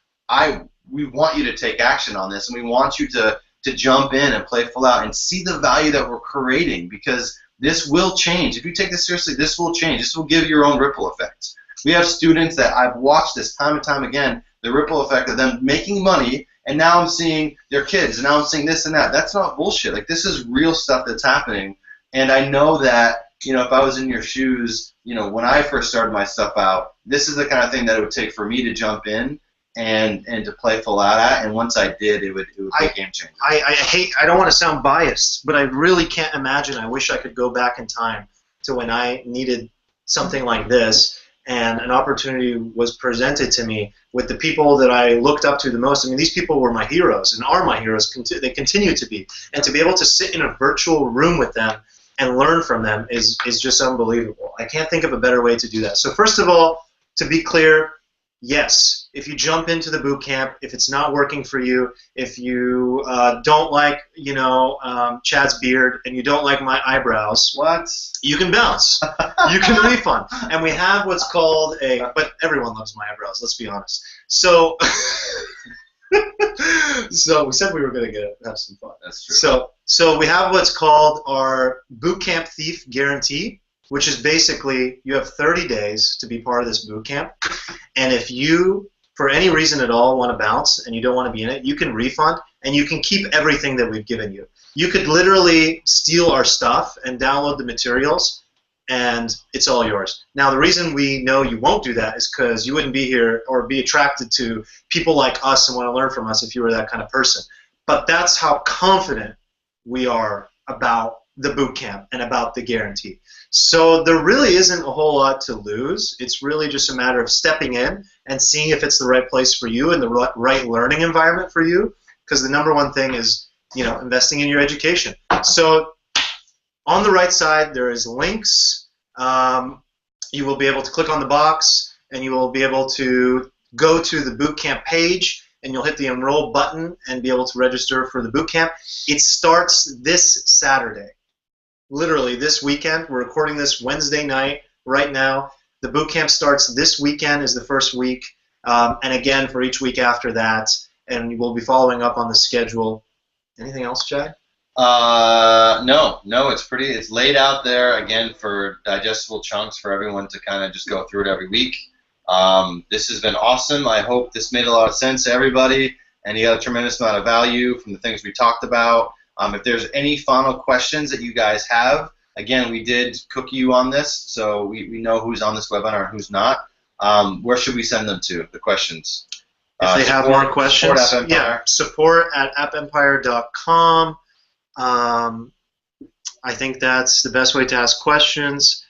we want you to take action on this, and we want you to jump in and play full out and see the value that we're creating, because this will change. If you take this seriously, this will change. This will give your own ripple effect. We have students that I've watched this time and time again, the ripple effect of them making money, and now I'm seeing their kids, and now I'm seeing this and that. That's not bullshit. Like, this is real stuff that's happening, and I know that, if I was in your shoes, when I first started my stuff out, this is the kind of thing that it would take for me to jump in and to play full out at, and once I did, it would be a game changer. I don't want to sound biased, but I really can't imagine. I wish I could go back in time to when I needed something like this, and an opportunity was presented to me with the people that I looked up to the most. I mean, these people were my heroes and are my heroes. They continue to be, and to be able to sit in a virtual room with them and learn from them is just unbelievable. I can't think of a better way to do that. So first of all, to be clear, yes, if you jump into the boot camp, if it's not working for you, if you don't like, Chad's beard and you don't like my eyebrows, you can bounce. You can refund. And we have what's called but everyone loves my eyebrows, let's be honest. So, so we said we were going to have some fun. That's true. So we have what's called our Boot Camp Thief Guarantee, which is basically you have 30 days to be part of this boot camp, and if you, for any reason at all, want to bounce and you don't want to be in it, you can refund, and you can keep everything that we've given you. You could literally steal our stuff and download the materials, and it's all yours. Now, the reason we know you won't do that is because you wouldn't be here or be attracted to people like us and want to learn from us if you were that kind of person. But that's how confident we are about the boot camp and about the guarantee. So there really isn't a whole lot to lose. It's really just a matter of stepping in and seeing if it's the right place for you and the right learning environment for you, because the number one thing is, investing in your education. So on the right side, there is links. You will be able to click on the box, and you will be able to go to the boot camp page, and you'll hit the enroll button and be able to register for the boot camp. It starts this Saturday. Literally this weekend. We're recording this Wednesday night right now. The boot camp starts this weekend is the first week, and again for each week after that, and we'll be following up on the schedule. Anything else, Chad? No, it's laid out there again for digestible chunks for everyone to kind of just go through it every week. This has been awesome. I hope this made a lot of sense to everybody, and you got a tremendous amount of value from the things we talked about. If there's any final questions that you guys have, again, we did cook you on this, so we know who's on this webinar and who's not. Where should we send them to, the questions? If they have more questions, support@appempire.com. I think that's the best way to ask questions.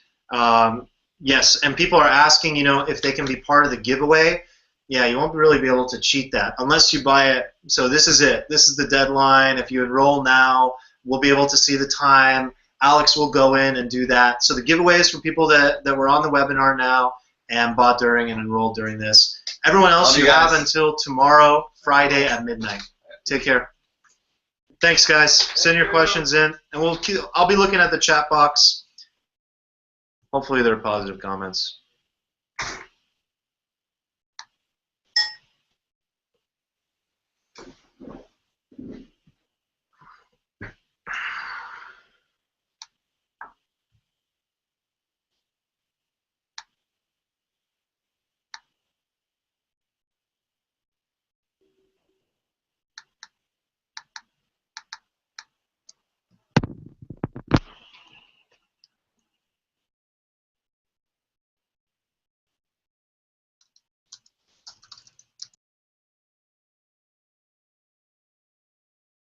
Yes, and people are asking, if they can be part of the giveaway. Yeah, you won't really be able to cheat that unless you buy it. So this is it. This is the deadline. If you enroll now, we'll be able to see the time. Alex will go in and do that. So the giveaways for people that were on the webinar now and bought during and enrolled during this. Everyone else, Love you you have guys. until tomorrow, Friday at midnight. Take care. Thanks, guys. Send your questions in, and I'll be looking at the chat box. Hopefully, they're positive comments.